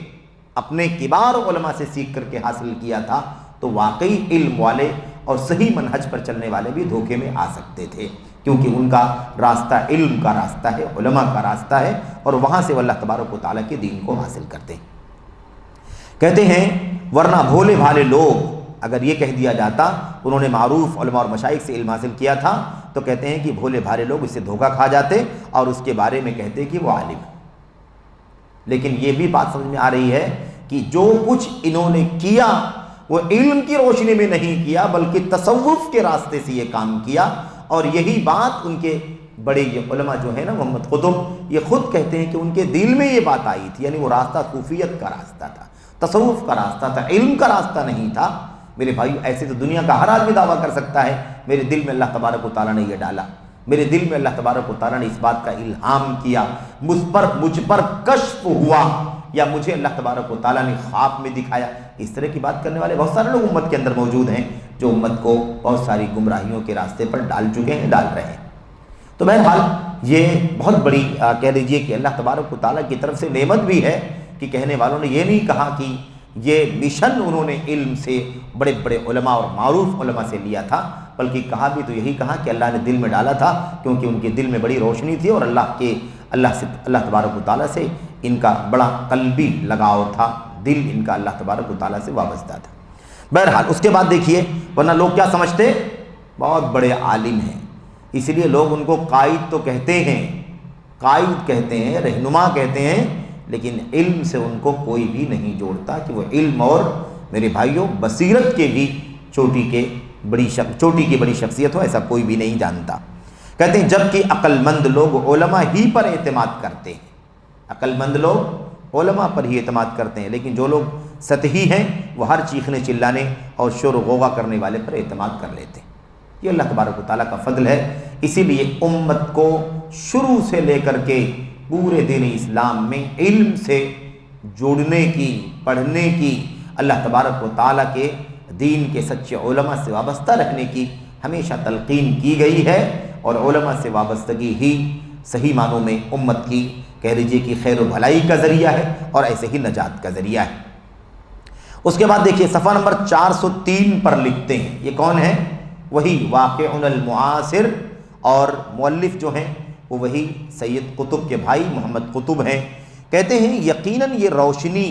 اپنے کبار علماء سے سیکھ کر کے حاصل کیا تھا، تو واقعی علم والے اور صحیح منہج پر چلنے والے بھی دھوکے میں آ سکتے تھے، کیونکہ ان کا راستہ علم کا راستہ ہے، علماء کا راستہ ہے، اور وہاں سے وہ اللہ تبارک و تعالیٰ کے دین کو حاصل کرتے ہیں۔ کہتے ہیں ورنہ بھولے بھالے لوگ، اگر یہ کہہ دیا جاتا انہوں نے معروف علماء اور مشائخ سے علم حاصل کیا تھا، تو کہتے ہیں کہ بھولے بھالے لوگ اس سے دھوکہ کھا جاتے اور اس کے بارے میں کہتے کہ وہ عالم ہے۔ لیکن یہ بھی بات سمجھ میں آ رہی ہے کہ جو کچھ انہوں نے کیا وہ علم کی روشنی میں نہیں کیا، بلکہ تصوف کے راستے سے یہ کام کیا، اور یہی بات ان کے بڑے یہ علماء جو ہیں نا، محمد قطب، یہ خود کہتے ہیں کہ ان کے دل میں یہ بات آئی تھی، یعنی وہ راستہ صوفیت کا راستہ تھا، تصوف کا راستہ تھا، علم کا راستہ نہیں تھا۔ میرے بھائی ایسے تو دنیا کا ہر آدمی دعویٰ کر سکتا ہے میرے دل میں اللہ تبارک و تعالیٰ نے یہ ڈالا، میرے دل میں اللہ تبارک و تعالیٰ نے اس بات کا الہام کیا، مجھ پر کشف ہوا، یا مجھے اللہ تبارک و تعالیٰ نے خواب میں دکھایا۔ اس طرح کی بات کرنے والے بہت سارے لوگ امت کے اندر موجود ہیں جو امت کو بہت ساری گمراہیوں کے راستے پر ڈال چکے ہیں، ڈال رہے ہیں۔ تو بہرحال یہ بہت بڑی کہہ لیجیے کہ اللہ تبارک و تعالیٰ کی طرف سے نعمت بھی ہے کہ کہنے والوں نے یہ نہیں کہا کہ یہ مشن انہوں نے علم سے، بڑے بڑے علماء اور معروف علماء سے لیا تھا، بلکہ کہا بھی تو یہی کہا کہ اللہ نے دل میں ڈالا تھا، کیونکہ ان کے دل میں بڑی روشنی تھی اور اللہ تبارک و تعالیٰ سے ان کا بڑا قلبی لگاؤ تھا، دل ان کا اللہ تبارک و تعالیٰ سے وابستہ تھا۔ بہرحال اس کے بعد دیکھیے، ورنہ لوگ کیا سمجھتے؟ بہت بڑے عالم ہیں، اس لیے لوگ ان کو قائد تو کہتے ہیں، قائد کہتے ہیں، رہنما کہتے ہیں، لیکن علم سے ان کو کوئی بھی نہیں جوڑتا کہ وہ علم اور میرے بھائیوں بصیرت کے بھی چوٹی کی بڑی شخصیت ہو، ایسا کوئی بھی نہیں جانتا۔ کہتے ہیں جبکہ عقل مند لوگ علماء ہی پر اعتماد کرتے ہیں، عقل مند لوگ علماء پر ہی اعتماد کرتے ہیں، لیکن جو لوگ سطحی ہیں وہ ہر چیخنے چلانے اور شور و غوغا کرنے والے پر اعتماد کر لیتے ہیں۔ یہ اللہ تبارک و تعالیٰ کا فضل ہے، اسی لیے امت کو شروع سے لے کر کے پورے دین اسلام میں علم سے جوڑنے کی، پڑھنے کی، اللہ تبارک و تعالیٰ کے دین کے سچے علماء سے وابستہ رکھنے کی ہمیشہ تلقین کی گئی ہے، اور علماء سے وابستگی ہی صحیح معنوں میں امت کی کہہ لیجیے کہ خیر و بھلائی کا ذریعہ ہے اور ایسے ہی نجات کا ذریعہ ہے۔ اس کے بعد دیکھیے صفحہ نمبر 403 پر لکھتے ہیں، یہ کون ہے؟ وہی واقع المعاصر، اور مؤلف جو ہیں وہ وہی سید قطب کے بھائی محمد قطب ہیں۔ کہتے ہیں یقیناً یہ روشنی،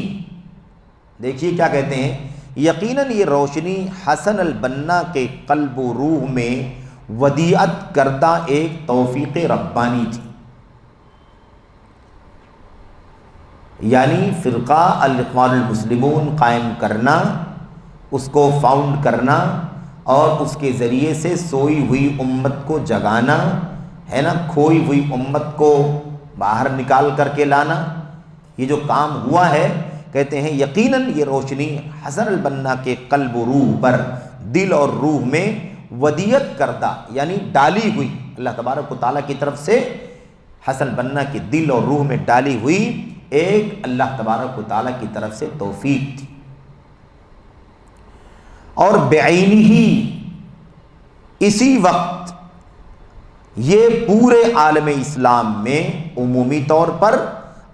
دیکھیے کیا کہتے ہیں، یقیناً یہ روشنی حسن البنا کے قلب و روح میں ودیعت کردہ ایک توفیق ربانی تھی، یعنی فرقہ الاخوان المسلمون قائم کرنا اس کو فاؤنڈ کرنا اور اس کے ذریعے سے سوئی ہوئی امت کو جگانا ہے نا، کھوئی ہوئی امت کو باہر نکال کر کے لانا، یہ جو کام ہوا ہے، کہتے ہیں یقیناً یہ روشنی حسن البنا کے قلب و روح پر، دل اور روح میں ودیت کردہ یعنی ڈالی ہوئی، اللہ تبارک و تعالیٰ کی طرف سے حسن البنا کے دل اور روح میں ڈالی ہوئی ایک اللہ تبارک و تعالیٰ کی طرف سے توفیق تھی، اور بعینہ ہی اسی وقت یہ پورے عالم اسلام میں عمومی طور پر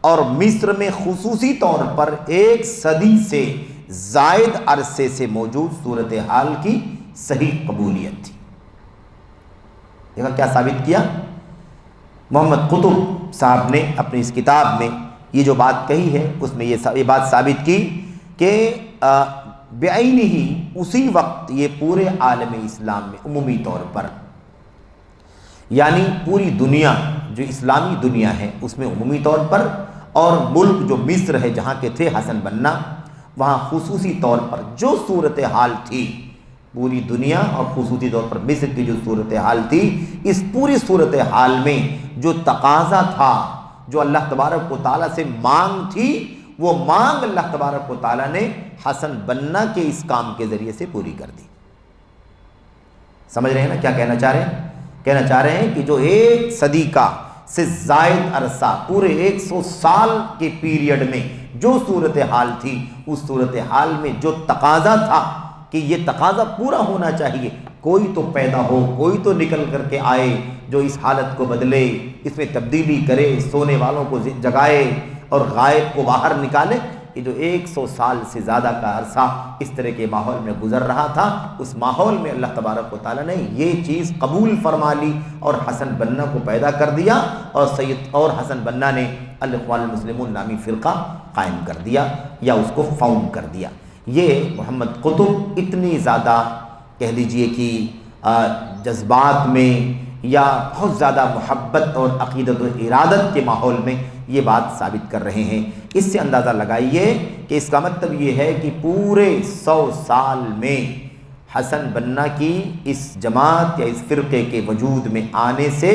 اور مصر میں خصوصی طور پر 1 صدی سے زائد عرصے سے موجود صورتحال کی صحیح قبولیت تھی۔ دیکھا کیا ثابت کیا؟ محمد قطب صاحب نے اپنی اس کتاب میں یہ جو بات کہی ہے اس میں یہ بات ثابت کی کہ بعینہ ہی اسی وقت یہ پورے عالم اسلام میں عمومی طور پر، یعنی پوری دنیا جو اسلامی دنیا ہے اس میں عمومی طور پر، اور ملک جو مصر ہے جہاں کے تھے حسن بنا، وہاں خصوصی طور پر جو صورتحال تھی، پوری دنیا اور خصوصی طور پر مصر کی جو صورتحال تھی، اس پوری صورتحال میں جو تقاضا تھا، جو اللہ تبارک و تعالیٰ سے مانگ تھی، وہ مانگ اللہ تبارک و تعالیٰ نے حسن بنا کے اس کام کے ذریعے سے پوری کر دی۔ سمجھ رہے ہیں نا کیا کہنا چاہ رہے ہیں؟ کہنا چاہ رہے ہیں کہ جو 1 صدی کا سے زائد عرصہ، پورے 100 سال کے پیریڈ میں جو صورتحال تھی، اس صورتحال میں جو تقاضا تھا کہ یہ تقاضا پورا ہونا چاہیے، کوئی تو پیدا ہو، کوئی تو نکل کر کے آئے جو اس حالت کو بدلے، اس میں تبدیلی کرے، سونے والوں کو جگائے اور غائب کو باہر نکالے۔ یہ جو 100 سال سے زیادہ کا عرصہ اس طرح کے ماحول میں گزر رہا تھا، اس ماحول میں اللہ تبارک و تعالیٰ نے یہ چیز قبول فرما لی اور حسن بنا کو پیدا کر دیا، اور حسن بنا نے الاخوان المسلمون نامی فرقہ قائم کر دیا یا اس کو فاؤنڈ کر دیا۔ یہ محمد قطب اتنی زیادہ کہہ لیجئے کہ جذبات میں یا بہت زیادہ محبت اور عقیدت و ارادت کے ماحول میں یہ بات ثابت کر رہے ہیں۔ اس سے اندازہ لگائیے کہ اس کا مطلب یہ ہے کہ پورے 100 سال میں حسن بنا کی اس جماعت یا اس فرقے کے وجود میں آنے سے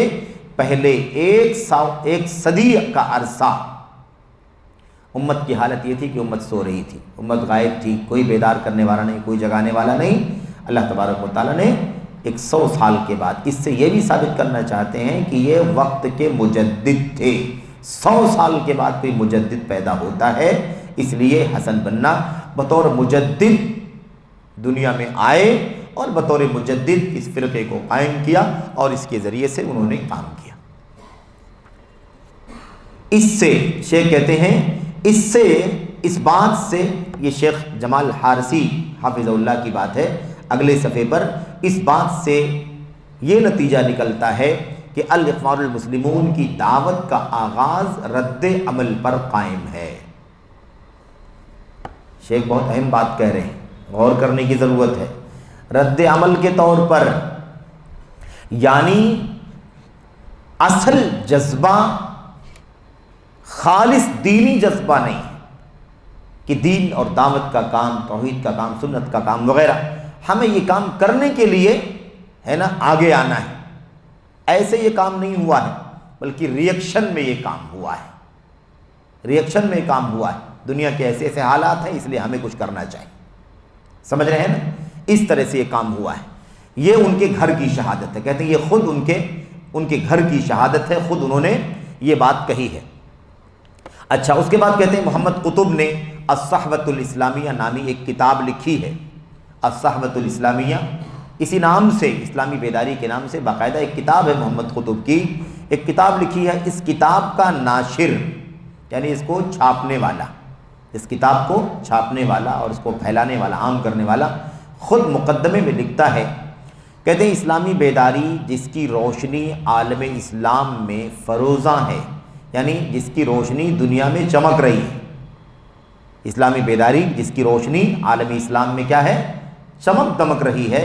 پہلے 1 صدی کا عرصہ امت کی حالت یہ تھی کہ امت سو رہی تھی، امت غائب تھی، کوئی بیدار کرنے والا نہیں، کوئی جگانے والا نہیں۔ اللہ تبارک و تعالیٰ نے 100 سال کے بعد، اس سے یہ بھی ثابت کرنا چاہتے ہیں کہ یہ وقت کے مجدد تھے۔ 100 سال کے بعد کوئی مجدد پیدا ہوتا ہے، اس لیے حسن بنا بطور مجدد دنیا میں آئے اور بطور مجدد اس فرقے کو قائم کیا اور اس کے ذریعے سے انہوں نے کام کیا۔ اس سے شیخ کہتے ہیں، اس بات سے، یہ شیخ جمال حارثی حافظ اللہ کی بات ہے اگلے صفحے پر، اس بات سے یہ نتیجہ نکلتا ہے کہ الاخوان المسلمون کی دعوت کا آغاز رد عمل پر قائم ہے۔ شیخ بہت اہم بات کہہ رہے ہیں، غور کرنے کی ضرورت ہے۔ رد عمل کے طور پر، یعنی اصل جذبہ خالص دینی جذبہ نہیں کہ دین اور دعوت کا کام، توحید کا کام، سنت کا کام وغیرہ، ہمیں یہ کام کرنے کے لیے ہے نا آگے آنا ہے، ایسے یہ کام نہیں ہوا ہے، بلکہ ریئیکشن میں یہ کام ہوا ہے، ریئیکشن میں یہ کام ہوا ہے۔ دنیا کے ایسے ایسے حالات ہیں، اس لیے ہمیں کچھ کرنا چاہیے، سمجھ رہے ہیں نا؟ اس طرح سے یہ کام ہوا ہے۔ یہ ان کے گھر کی شہادت ہے، کہتے ہیں یہ خود ان کے گھر کی شہادت ہے، خود انہوں نے یہ بات کہی ہے۔ اچھا، اس کے بعد کہتے ہیں محمد قطب نے الصحوۃ الاسلامیہ نامی ایک کتاب لکھی ہے۔ الصحوۃ الاسلامیہ اسی نام سے، اسلامی بیداری کے نام سے باقاعدہ ایک کتاب ہے محمد قطب کی، ایک کتاب لکھی ہے۔ اس کتاب کا ناشر یعنی اس کو چھاپنے والا، اس کتاب کو چھاپنے والا اور اس کو پھیلانے والا، عام کرنے والا، خود مقدمے میں لکھتا ہے، کہتے ہیں اسلامی بیداری جس کی روشنی عالم اسلام میں فروزاں ہے، یعنی جس کی روشنی دنیا میں چمک رہی ہے۔ اسلامی بیداری جس کی روشنی عالم اسلام میں کیا ہے؟ چمک دمک رہی ہے،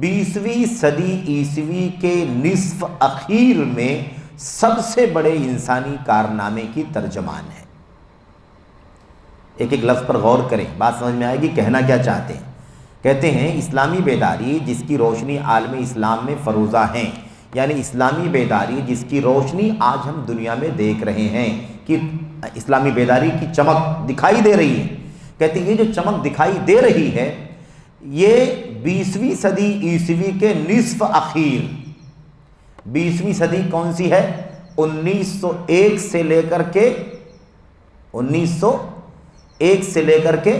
20ویں صدی عیسوی کے نصف اخیر میں سب سے بڑے انسانی کارنامے کی ترجمان ہے۔ ایک ایک لفظ پر غور کریں، بات سمجھ میں آئے گی کہنا کیا چاہتے ہیں۔ کہتے ہیں اسلامی بیداری جس کی روشنی عالم اسلام میں فروزہ ہیں، یعنی اسلامی بیداری جس کی روشنی آج ہم دنیا میں دیکھ رہے ہیں کہ اسلامی بیداری کی چمک دکھائی دے رہی ہے، کہتے ہیں یہ جو چمک دکھائی دے رہی ہے یہ 20ویں صدی عیسوی کے نصف اخیر، 20ویں صدی کون سی ہے؟ 1901 سے لے کر کے 1901 سے لے کر کے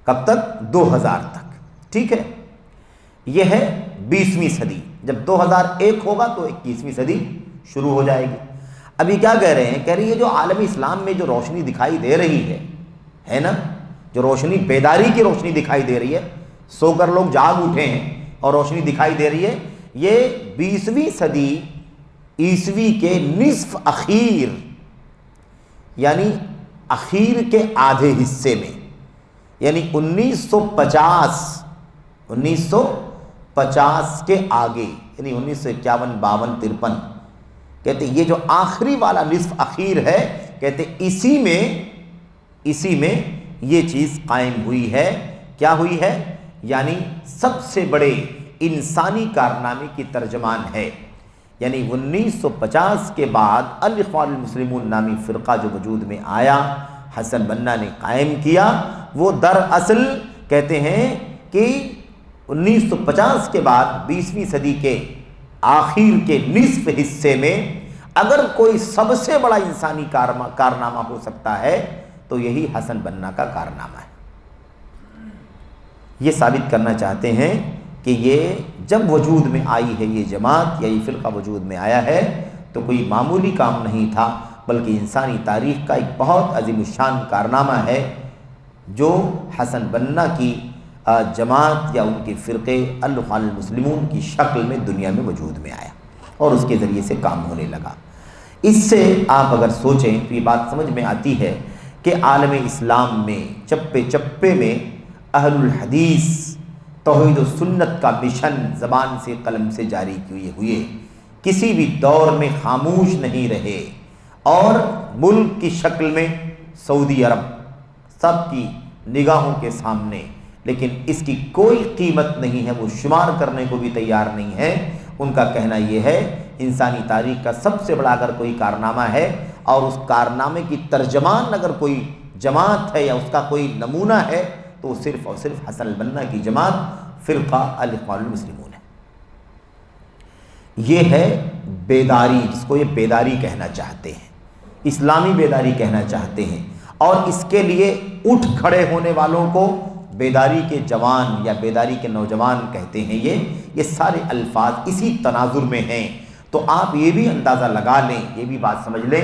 کب تک؟ 2000 تک، ٹھیک ہے؟ یہ ہے 20ویں صدی۔ جب 2001 ہوگا تو 21ویں صدی شروع ہو جائے گی۔ ابھی کیا کہہ رہے ہیں؟ کہہ رہی ہے جو عالم اسلام میں جو روشنی دکھائی دے رہی ہے نا، جو روشنی بیداری کی روشنی دکھائی دے رہی ہے، سو کر لوگ جاگ اٹھے ہیں اور روشنی دکھائی دے رہی ہے، یہ 20ویں صدی عیسوی کے نصف اخیر یعنی اخیر کے آدھے حصے میں، یعنی 1950 کے آگے، یعنی 1951 52 53، کہتے یہ جو آخری والا نصف اخیر ہے، کہتے اسی میں یہ چیز قائم ہوئی ہے۔ کیا ہوئی ہے؟ یعنی سب سے بڑے انسانی کارنامے کی ترجمان ہے۔ یعنی 1950 کے بعد الاخوان المسلمون نامی فرقہ جو وجود میں آیا، حسن بنا نے قائم کیا، وہ دراصل کہتے ہیں کہ 1950 کے بعد 20ویں صدی کے آخر کے نصف حصے میں اگر کوئی سب سے بڑا انسانی کارنامہ ہو سکتا ہے تو یہی حسن بنا کا کارنامہ ہے۔ یہ ثابت کرنا چاہتے ہیں کہ یہ جب وجود میں آئی ہے یہ جماعت یا یہ فرقہ وجود میں آیا ہے تو کوئی معمولی کام نہیں تھا، بلکہ انسانی تاریخ کا ایک بہت عظیم الشان کارنامہ ہے جو حسن بنا کی جماعت یا ان کے فرقے الاخوان المسلمون کی شکل میں دنیا میں وجود میں آیا اور اس کے ذریعے سے کام ہونے لگا۔ اس سے آپ اگر سوچیں تو یہ بات سمجھ میں آتی ہے کہ عالم اسلام میں چپے چپے میں اہل الحدیث توحید و سنت کا مشن زبان سے قلم سے جاری کیے ہوئے کسی بھی دور میں خاموش نہیں رہے، اور ملک کی شکل میں سعودی عرب سب کی نگاہوں کے سامنے، لیکن اس کی کوئی قیمت نہیں ہے، وہ شمار کرنے کو بھی تیار نہیں ہے۔ ان کا کہنا یہ ہے انسانی تاریخ کا سب سے بڑا اگر کوئی کارنامہ ہے اور اس کارنامے کی ترجمان اگر کوئی جماعت ہے یا اس کا کوئی نمونہ ہے تو وہ صرف اور صرف حسن البنا کی جماعت فرقہ الاخوان المسلمون ہے۔ یہ ہے بیداری، جس کو یہ بیداری کہنا چاہتے ہیں، اسلامی بیداری کہنا چاہتے ہیں، اور اس کے لیے اٹھ کھڑے ہونے والوں کو بیداری کے جوان یا بیداری کے نوجوان کہتے ہیں۔ یہ سارے الفاظ اسی تناظر میں ہیں۔ تو آپ یہ بھی اندازہ لگا لیں، یہ بھی بات سمجھ لیں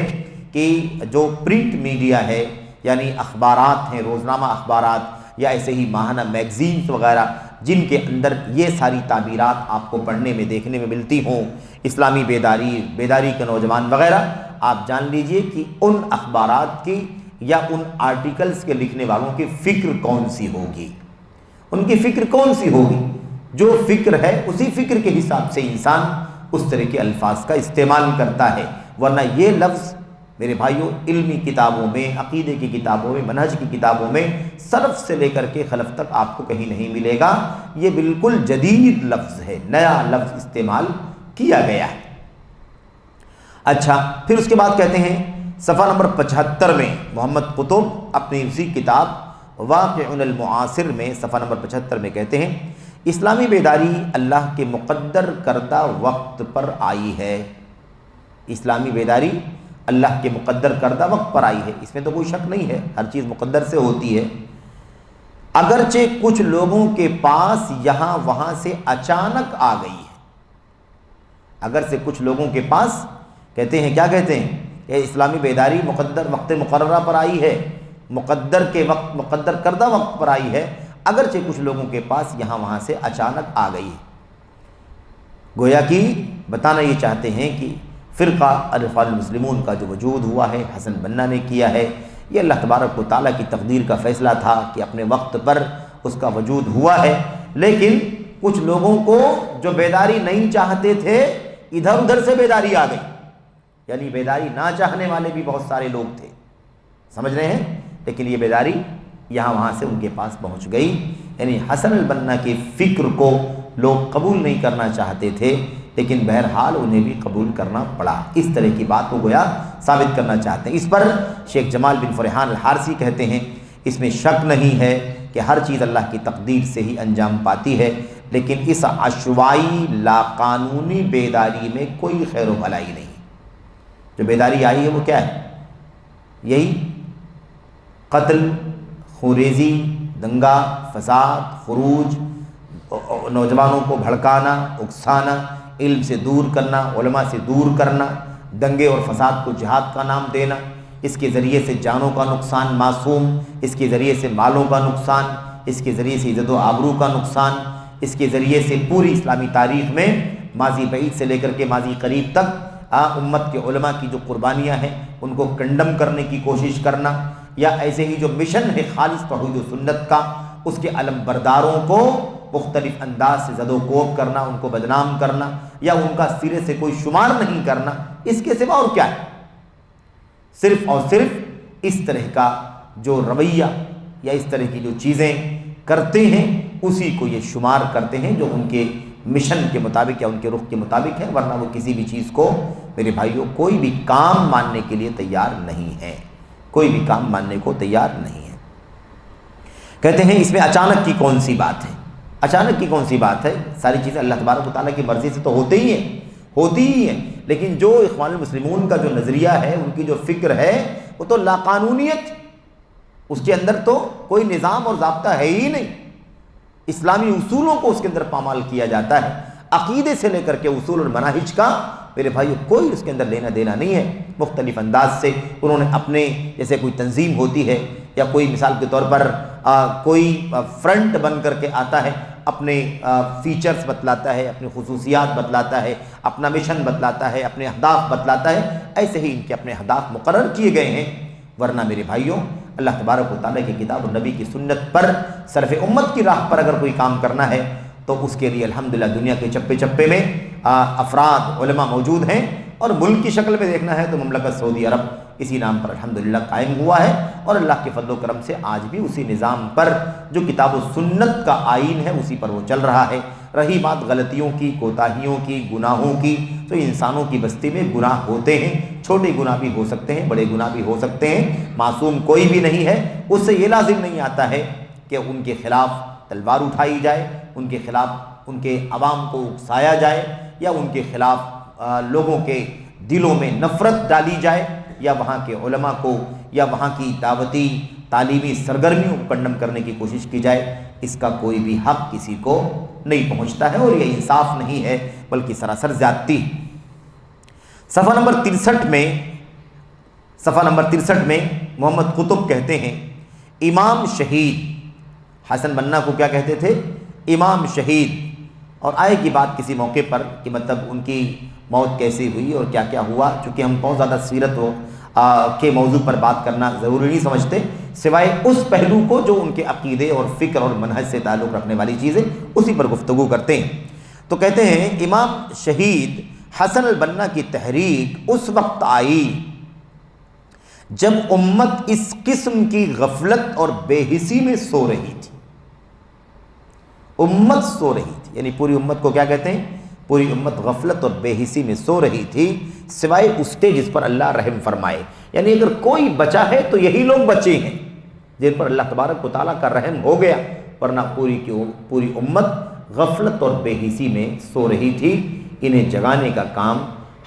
کہ جو پرنٹ میڈیا ہے، یعنی اخبارات ہیں، روزنامہ اخبارات یا ایسے ہی ماہانہ میگزینز وغیرہ، جن کے اندر یہ ساری تعبیرات آپ کو پڑھنے میں دیکھنے میں ملتی ہوں، اسلامی بیداری کے نوجوان وغیرہ، آپ جان لیجئے کہ ان اخبارات کی یا ان آرٹیکلز کے لکھنے والوں کی فکر کون سی ہوگی، ان کی فکر کون سی ہوگی۔ جو فکر ہے اسی فکر کے حساب سے انسان اس طرح کے الفاظ کا استعمال کرتا ہے، ورنہ یہ لفظ میرے بھائیوں علمی کتابوں میں، عقیدے کی کتابوں میں، منہج کی کتابوں میں سلف سے لے کر کے خلف تک آپ کو کہیں نہیں ملے گا۔ یہ بالکل جدید لفظ ہے، نیا لفظ استعمال کیا گیا ہے۔ اچھا، پھر اس کے بعد کہتے ہیں صفحہ نمبر 75 میں محمد قطب اپنی اسی کتاب واقع المعاصر میں صفحہ نمبر 75 میں کہتے ہیں اسلامی بیداری اللہ کے مقدر کردہ وقت پر آئی ہے۔ اسلامی بیداری اللہ کے مقدر کردہ وقت پر آئی ہے، اس میں تو کوئی شک نہیں ہے، ہر چیز مقدر سے ہوتی ہے۔ اگرچہ کچھ لوگوں کے پاس یہاں وہاں سے اچانک آ گئی ہے، اگرچہ کچھ لوگوں کے پاس کہتے ہیں، کیا کہتے ہیں، یہ اسلامی بیداری مقدر وقت مقررہ پر آئی ہے، مقدر کے وقت، مقدر کردہ وقت پر آئی ہے، اگرچہ کچھ لوگوں کے پاس یہاں وہاں سے اچانک آ گئی ہے۔ گویا کہ بتانا یہ چاہتے ہیں کہ فرقہ الاخوان المسلمون کا جو وجود ہوا ہے حسن بنا نے کیا ہے، یہ اللہ تبارک و تعالیٰ کی تقدیر کا فیصلہ تھا کہ اپنے وقت پر اس کا وجود ہوا ہے، لیکن کچھ لوگوں کو جو بیداری نہیں چاہتے تھے ادھر ادھر سے بیداری آ گئی، یعنی بیداری نہ چاہنے والے بھی بہت سارے لوگ تھے، سمجھ رہے ہیں، لیکن یہ بیداری یہاں وہاں سے ان کے پاس پہنچ گئی۔ یعنی حسن البنا کی فکر کو لوگ قبول نہیں کرنا چاہتے تھے، لیکن بہرحال انہیں بھی قبول کرنا پڑا۔ اس طرح کی بات کو گویا ثابت کرنا چاہتے ہیں۔ اس پر شیخ جمال بن فرحان الحارثی کہتے ہیں اس میں شک نہیں ہے کہ ہر چیز اللہ کی تقدیر سے ہی انجام پاتی ہے، لیکن اس عشوائی لا قانونی بیداری میں کوئی خیر و بھلائی نہیں۔ جو بیداری آئی ہے وہ کیا ہے؟ یہی قتل، خوریزی، دنگا فساد، خروج، نوجوانوں کو بھڑکانا، اکسانا، علم سے دور کرنا، علماء سے دور کرنا، دنگے اور فساد کو جہاد کا نام دینا، اس کے ذریعے سے جانوں کا نقصان معصوم، اس کے ذریعے سے مالوں کا نقصان، اس کے ذریعے سے عزت و آبرو کا نقصان، اس کے ذریعے سے پوری اسلامی تاریخ میں ماضی بعید سے لے کر کے ماضی قریب تک امت کے علماء کی جو قربانیاں ہیں ان کو کنڈم کرنے کی کوشش کرنا، یا ایسے ہی جو مشن ہے خالص توحید و سنت کا، اس کے علم برداروں کو مختلف انداز سے زد و کوب کرنا، ان کو بدنام کرنا، یا ان کا سرے سے کوئی شمار نہیں کرنا، اس کے سوا اور کیا ہے؟ صرف اور صرف اس طرح کا جو رویہ یا اس طرح کی جو چیزیں کرتے ہیں اسی کو یہ شمار کرتے ہیں جو ان کے مشن کے مطابق یا ان کے رخ کے مطابق ہے، ورنہ وہ کسی بھی چیز کو میرے بھائیوں کوئی بھی کام ماننے کے لیے تیار نہیں ہے، کوئی بھی کام ماننے کو تیار نہیں ہے۔ کہتے ہیں اس میں اچانک کی کون سی بات ہے؟ اچانک کی کون سی بات ہے؟ ساری چیزیں اللہ تبارک و تعالیٰ کی مرضی سے تو ہوتی ہی ہیں، لیکن جو اخوان المسلمون کا جو نظریہ ہے، ان کی جو فکر ہے، وہ تو لا قانونیت، اس کے اندر تو کوئی نظام اور ضابطہ ہے ہی نہیں، اسلامی اصولوں کو اس کے اندر پامال کیا جاتا ہے، عقیدے سے لے کر کے اصول اور مناہج کا میرے بھائیو کوئی اس کے اندر لینا دینا نہیں ہے۔ مختلف انداز سے انہوں نے اپنے جیسے کوئی تنظیم ہوتی ہے یا کوئی مثال کے طور پر کوئی فرنٹ بن کر کے آتا ہے، اپنے فیچرز بتلاتا ہے، اپنی خصوصیات بتلاتا ہے، اپنا مشن بتلاتا ہے، اپنے اہداف بتلاتا ہے، ایسے ہی ان کے اپنے اہداف مقرر کیے گئے ہیں۔ ورنہ میرے بھائیوں اللہ تبارک و تعالیٰ کی کتاب و نبی کی سنت پر صرف امت کی راہ پر اگر کوئی کام کرنا ہے تو اس کے لیے الحمدللہ دنیا کے چپے چپے میں افراد علماء موجود ہیں، اور ملک کی شکل میں دیکھنا ہے تو مملکت سعودی عرب اسی نام پر الحمدللہ قائم ہوا ہے، اور اللہ کے فضل و کرم سے آج بھی اسی نظام پر جو کتاب و سنت کا آئین ہے اسی پر وہ چل رہا ہے۔ رہی بات غلطیوں کی، کوتاہیوں کی، گناہوں کی، تو انسانوں کی بستی میں گناہ ہوتے ہیں، چھوٹے گناہ بھی ہو سکتے ہیں، بڑے گناہ بھی ہو سکتے ہیں، معصوم کوئی بھی نہیں ہے۔ اس سے یہ لازم نہیں آتا ہے کہ ان کے خلاف تلوار اٹھائی جائے، ان کے خلاف ان کے عوام کو اکسایا جائے، یا ان کے خلاف لوگوں کے دلوں میں نفرت ڈالی جائے، یا وہاں کے علماء کو یا وہاں کی دعوتی تعلیمی سرگرمیوں کو کنڈم کرنے کی کوشش کی جائے۔ اس کا کوئی بھی حق کسی کو نہیں پہنچتا ہے، اور یہ انصاف نہیں ہے بلکہ سراسر زیادتی۔ صفحہ نمبر 63 میں محمد قطب کہتے ہیں امام شہید، حسن بنا کو کیا کہتے تھے؟ امام شہید۔ اور آئے کی بات کسی موقع پر کہ مطلب ان کی موت کیسی ہوئی اور کیا کیا ہوا، چونکہ ہم بہت زیادہ سیرت کے موضوع پر بات کرنا ضروری نہیں سمجھتے، سوائے اس پہلو کو جو ان کے عقیدے اور فکر اور منہج سے تعلق رکھنے والی چیزیں اسی پر گفتگو کرتے ہیں۔ تو کہتے ہیں امام شہید حسن البنا کی تحریک اس وقت آئی جب امت اس قسم کی غفلت اور بے حسی میں سو رہی تھی۔ امت سو رہی تھی، یعنی پوری امت کو کیا کہتے ہیں؟ پوری امت غفلت اور بے حسی میں سو رہی تھی، سوائے اس کے جس پر اللہ رحم فرمائے۔ یعنی اگر کوئی بچا ہے تو یہی لوگ بچے ہیں جن پر اللہ تبارک و تعالیٰ کا رحم ہو گیا، ورنہ پوری امت غفلت اور بے حسی میں سو رہی تھی۔ انہیں جگانے کا کام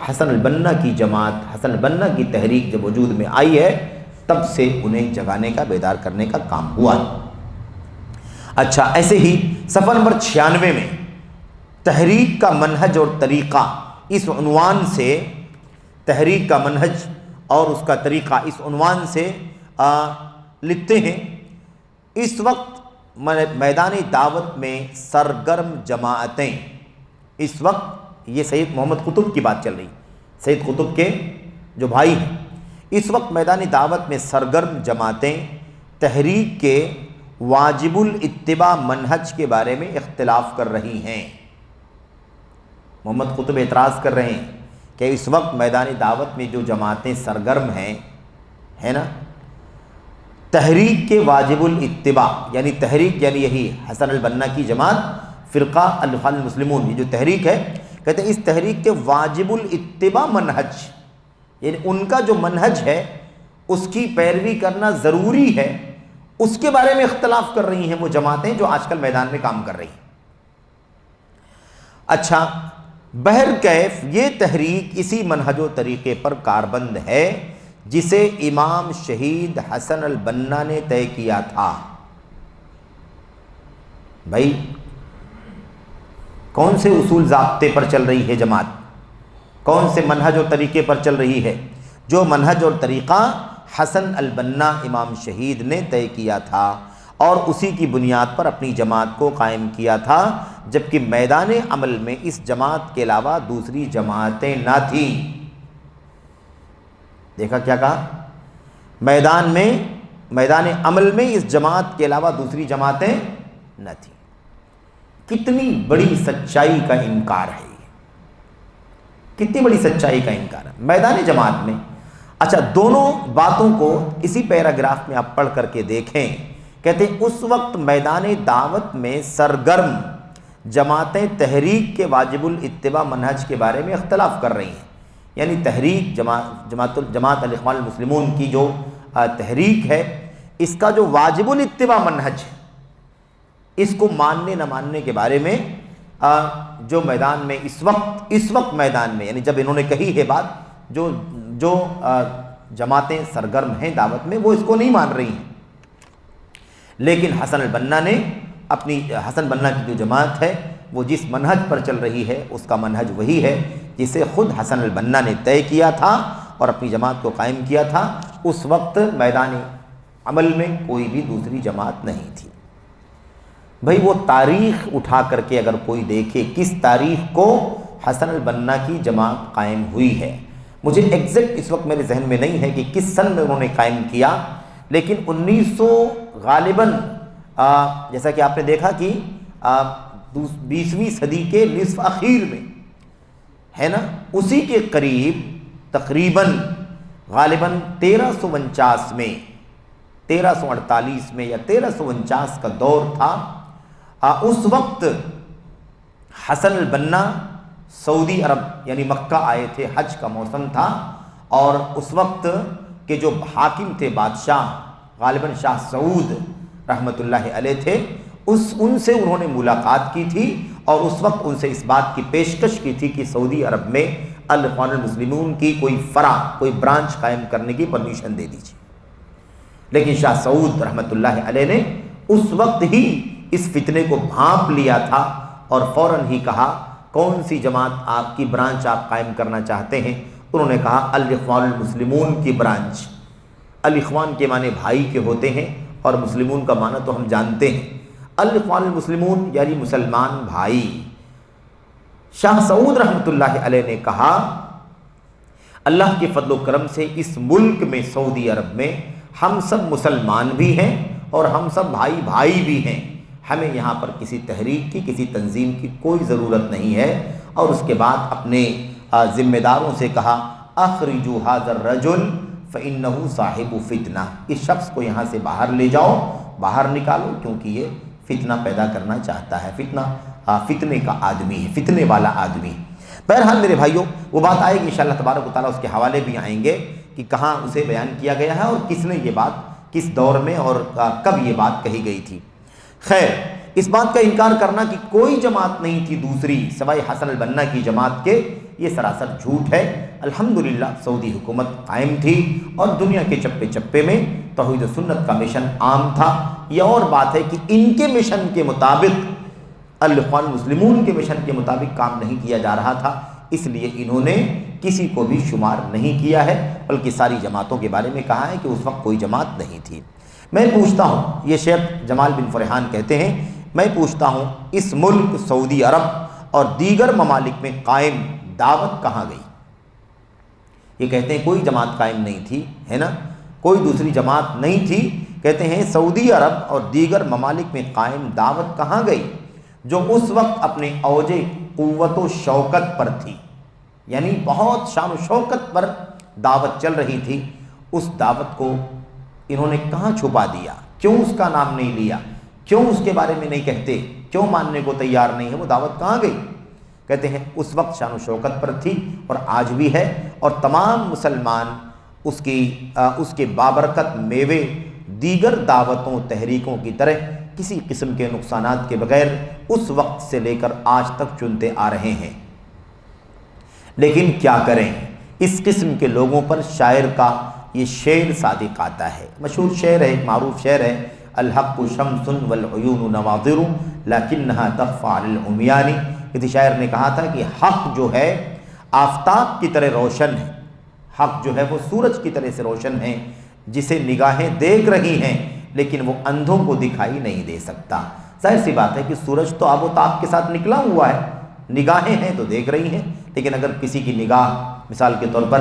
حسن البنا کی جماعت، حسن البنا کی تحریک جب وجود میں آئی ہے تب سے انہیں جگانے کا، بیدار کرنے کا کام ہوا۔ اچھا، ایسے ہی صفحہ نمبر 96 میں تحریک کا منہج اور طریقہ اس عنوان سے، تحریک کا منہج اور اس کا طریقہ اس عنوان سے لکھتے ہیں اس وقت میدان دعوت میں سرگرم جماعتیں، اس وقت یہ سید محمد قطب کی بات چل رہی، سید قطب کے جو بھائی ہیں، اس وقت میدان دعوت میں سرگرم جماعتیں تحریک کے واجب الاتباع منہج کے بارے میں اختلاف کر رہی ہیں۔ محمد قطب اعتراض کر رہے ہیں کہ اس وقت میدان دعوت میں جو جماعتیں سرگرم ہیں، ہے نا، تحریک کے واجب الاتباع، یعنی تحریک یعنی یہی حسن البنا کی جماعت فرقہ الاخوان المسلمون، یہ جو تحریک ہے کہتے ہیں اس تحریک کے واجب الاتباع منہج، یعنی ان کا جو منہج ہے اس کی پیروی کرنا ضروری ہے، اس کے بارے میں اختلاف کر رہی ہیں وہ جماعتیں جو آج کل میدان میں کام کر رہی ہیں۔ اچھا، بہرکیف یہ تحریک اسی منہج و طریقے پر کاربند ہے جسے امام شہید حسن البنا نے طے کیا تھا۔ بھائی کون سے اصول ضابطے پر چل رہی ہے جماعت، کون سے منہج و طریقے پر چل رہی ہے؟ جو منہج اور طریقہ حسن البنا امام شہید نے طے کیا تھا اور اسی کی بنیاد پر اپنی جماعت کو قائم کیا تھا، جبکہ میدان عمل میں اس جماعت کے علاوہ دوسری جماعتیں نہ تھیں۔ دیکھا کیا کہا؟ میدان عمل میں اس جماعت کے علاوہ دوسری جماعتیں نہ تھیں۔ کتنی بڑی سچائی کا انکار ہے یہ، کتنی بڑی سچائی کا انکار ہے میدان جماعت میں۔ اچھا، دونوں باتوں کو اسی پیراگراف میں آپ پڑھ کر کے دیکھیں، کہتے ہیں اس وقت میدان دعوت میں سرگرم جماعتیں تحریک کے واجب الاتباع منہج کے بارے میں اختلاف کر رہی ہیں، یعنی تحریک جماعت الاخوان المسلمون کی جو تحریک ہے، اس کا جو واجب الاتباع منہج ہے، اس کو ماننے نہ ماننے کے بارے میں جو میدان میں اس وقت میدان میں، یعنی جب انہوں نے کہی ہے بات، جو جماعتیں سرگرم ہیں دعوت میں وہ اس کو نہیں مان رہی ہیں، لیکن حسن البنا کی جو جماعت ہے وہ جس منہج پر چل رہی ہے اس کا منہج وہی ہے جسے خود حسن البنا نے طے کیا تھا اور اپنی جماعت کو قائم کیا تھا۔ اس وقت میدان عمل میں کوئی بھی دوسری جماعت نہیں تھی۔ بھائی وہ تاریخ اٹھا کر کے اگر کوئی دیکھے کس تاریخ کو حسن البنا کی جماعت قائم ہوئی ہے، مجھے ایگزیکٹ اس وقت میرے ذہن میں نہیں ہے کہ کس سن میں انہوں نے قائم کیا، لیکن 1900 غالباً جیسا کہ آپ نے دیکھا کہ 20ویں صدی کے نصف اخیر میں ہے نا، اسی کے قریب تقریباً غالباً 1349 میں 1348 میں یا 1349 کا دور تھا۔ اس وقت حسن البنا سعودی عرب یعنی مکہ آئے تھے، حج کا موسم تھا، اور اس وقت کے جو حاکم تھے بادشاہ غالباً شاہ سعود رحمۃ اللہ علیہ تھے، ان سے انہوں نے ملاقات کی تھی اور اس وقت ان سے اس بات کی پیشکش کی تھی کہ سعودی عرب میں الاخوان المسلمون کی کوئی فرع، کوئی برانچ قائم کرنے کی پرمیشن دے دیجیے، لیکن شاہ سعود رحمۃ اللہ علیہ نے اس وقت ہی اس فتنے کو بھانپ لیا تھا اور فوراً ہی کہا کون سی جماعت آپ کی برانچ آپ قائم کرنا چاہتے ہیں؟ انہوں نے کہا الاخوان المسلمون کی برانچ۔ الاخوان کے معنی بھائی کے ہوتے ہیں اور مسلمون کا معنی تو ہم جانتے ہیں، الاخوان المسلمون یعنی مسلمان بھائی۔ شاہ سعود رحمۃ اللہ علیہ نے کہا اللہ کے فضل و کرم سے اس ملک میں سعودی عرب میں ہم سب مسلمان بھی ہیں اور ہم سب بھائی بھائی بھی ہیں، ہمیں یہاں پر کسی تحریک کی کسی تنظیم کی کوئی ضرورت نہیں ہے۔ اور اس کے بعد اپنے ذمہ داروں سے کہا اخرجوا ھذا الرجل فإنه صاحب فتنہ، اس شخص کو یہاں سے باہر لے جاؤ، باہر نکالو، کیونکہ یہ فتنہ پیدا کرنا چاہتا ہے، فتنے کا آدمی ہے، فتنے والا آدمی۔ بہرحال میرے بھائیوں وہ بات آئے گی انشاءاللہ تبارک و تعالیٰ، اس کے حوالے بھی آئیں گے کہ کہاں اسے بیان کیا گیا ہے اور کس نے یہ بات کس دور میں اور کب یہ بات کہی گئی تھی۔ خیر، اس بات کا انکار کرنا کہ کوئی جماعت نہیں تھی دوسری سوائے حسن البنا کی جماعت کے، یہ سراسر جھوٹ ہے۔ الحمدللہ سعودی حکومت قائم تھی اور دنیا کے چپے چپے میں توحید و سنت کا مشن عام تھا۔ یہ اور بات ہے کہ ان کے مشن کے مطابق، الاخوان المسلمون کے مشن کے مطابق کام نہیں کیا جا رہا تھا، اس لیے انہوں نے کسی کو بھی شمار نہیں کیا ہے، بلکہ ساری جماعتوں کے بارے میں کہا ہے کہ اس وقت کوئی جماعت نہیں تھی۔ میں پوچھتا ہوں، یہ شیخ جمال بن فرحان کہتے ہیں، میں پوچھتا ہوں اس ملک سعودی عرب اور دیگر ممالک میں قائم دعوت کہاں گئی؟ یہ کہتے ہیں کوئی جماعت قائم نہیں تھی، ہے نا، کوئی دوسری جماعت نہیں تھی، کہتے ہیں سعودی عرب اور دیگر ممالک میں قائم دعوت کہاں گئی جو اس وقت اپنے اوج قوت و شوکت پر تھی، یعنی بہت شان و شوکت پر دعوت چل رہی تھی، اس دعوت کو انہوں نے کہاں چھپا دیا؟ کیوں اس کا نام نہیں لیا؟ کیوں اس کے بارے میں نہیں کہتے؟ کیوں ماننے کو تیار نہیں ہے؟ وہ دعوت کہاں گئی؟ کہتے ہیں اس وقت شان و شوکت پر تھی اور آج بھی ہے، اور تمام مسلمان اس کے بابرکت میوے دیگر دعوتوں تحریکوں کی طرح کسی قسم کے نقصانات کے بغیر اس وقت سے لے کر آج تک چنتے آ رہے ہیں۔ لیکن کیا کریں، اس قسم کے لوگوں پر شاعر کا یہ شعر صادق آتا ہے، مشہور شعر ہے، ایک معروف شعر ہے، الحق شمس والعیون نواظر لکنہا تخفی علی العمیان۔ کسی شاعر نے کہا تھا کہ حق جو ہے آفتاب کی طرح روشن ہے، حق جو ہے وہ سورج کی طرح سے روشن ہے، جسے نگاہیں دیکھ رہی ہیں لیکن وہ اندھوں کو دکھائی نہیں دے سکتا۔ ظاہر سی بات ہے کہ سورج تو آب و تاب کے ساتھ نکلا ہوا ہے، نگاہیں ہیں تو دیکھ رہی ہیں، لیکن اگر کسی کی نگاہ مثال کے طور پر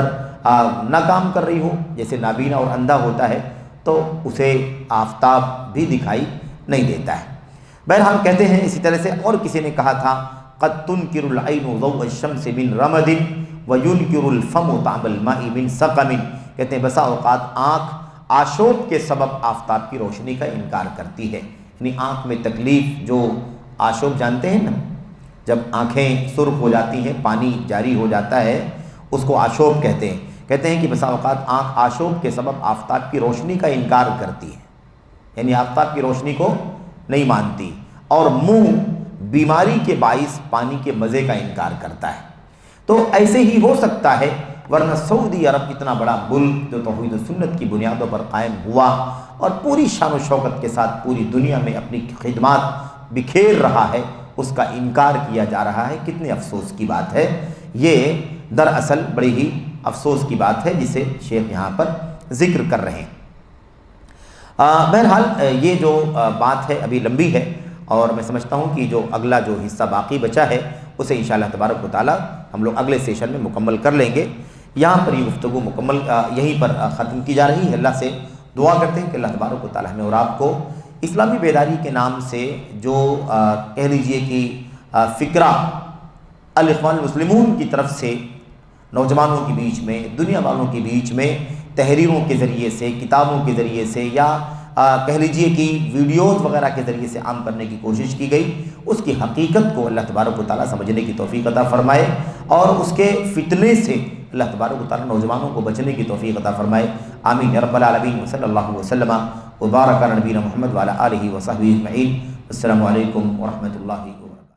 نہ کام کر رہی ہو، جیسے نابینا اور اندھا ہوتا ہے، تو اسے آفتاب بھی دکھائی نہیں دیتا ہے۔ بہرحال کہتے ہیں اسی طرح سے اور کسی نے کہا تھا قد تنکر العین ضوء الشمس من رمد وینکر الفم طعم الماء من سقم۔ کہتے ہیں بسا اوقات آنکھ آشوب کے سبب آفتاب کی روشنی کا انکار کرتی ہے، یعنی آنکھ میں تکلیف، جو آشوب جانتے ہیں نا، جب آنکھیں سرخ ہو جاتی ہیں، پانی جاری ہو جاتا ہے، اس کو آشوب کہتے ہیں۔ کہتے ہیں کہ بسا اوقات آنکھ آشوب کے سبب آفتاب کی روشنی کا انکار کرتی ہے، یعنی آفتاب کی روشنی کو نہیں مانتی، اور منہ بیماری کے باعث پانی کے مزے کا انکار کرتا ہے۔ تو ایسے ہی ہو سکتا ہے، ورنہ سعودی عرب اتنا بڑا ملک جو توحید و سنت کی بنیادوں پر قائم ہوا اور پوری شان و شوکت کے ساتھ پوری دنیا میں اپنی خدمات بکھیر رہا ہے، اس کا انکار کیا جا رہا ہے۔ کتنے افسوس کی بات ہے، یہ دراصل بڑی ہی افسوس کی بات ہے جسے شیخ یہاں پر ذکر کر رہے ہیں۔ بہرحال یہ جو بات ہے ابھی لمبی ہے، اور میں سمجھتا ہوں کہ جو اگلا جو حصہ باقی بچا ہے اسے انشاءاللہ تبارک و تعالی ہم لوگ اگلے سیشن میں مکمل کر لیں گے۔ یہاں پر یہ گفتگو مکمل یہیں پر ختم کی جا رہی ہے۔ اللہ سے دعا کرتے ہیں کہ اللہ تبارک و تعالی ہمیں اور آپ کو اسلامی بیداری کے نام سے جو کہہ لیجئے کہ فکرہ الاخوان المسلمون کی طرف سے نوجوانوں کے بیچ میں، دنیا والوں کے بیچ میں تحریروں کے ذریعے سے، کتابوں کے ذریعے سے، یا کہہ لیجئے کہ ویڈیوز وغیرہ کے ذریعے سے عام کرنے کی کوشش کی گئی، اس کی حقیقت کو اللہ تبارک و تعالیٰ سمجھنے کی توفیق عطا فرمائے، اور اس کے فتنے سے اللہ تبارک و تعالیٰ نوجوانوں کو بچنے کی توفیق عطا فرمائے۔ آمین یا رب العالمین۔ صلی اللہ وسلم وبارک علی نبینا محمد وعلی آلہ وصحبہ اجمعین۔ السلام علیکم ورحمۃ اللہ وبرکاتہ۔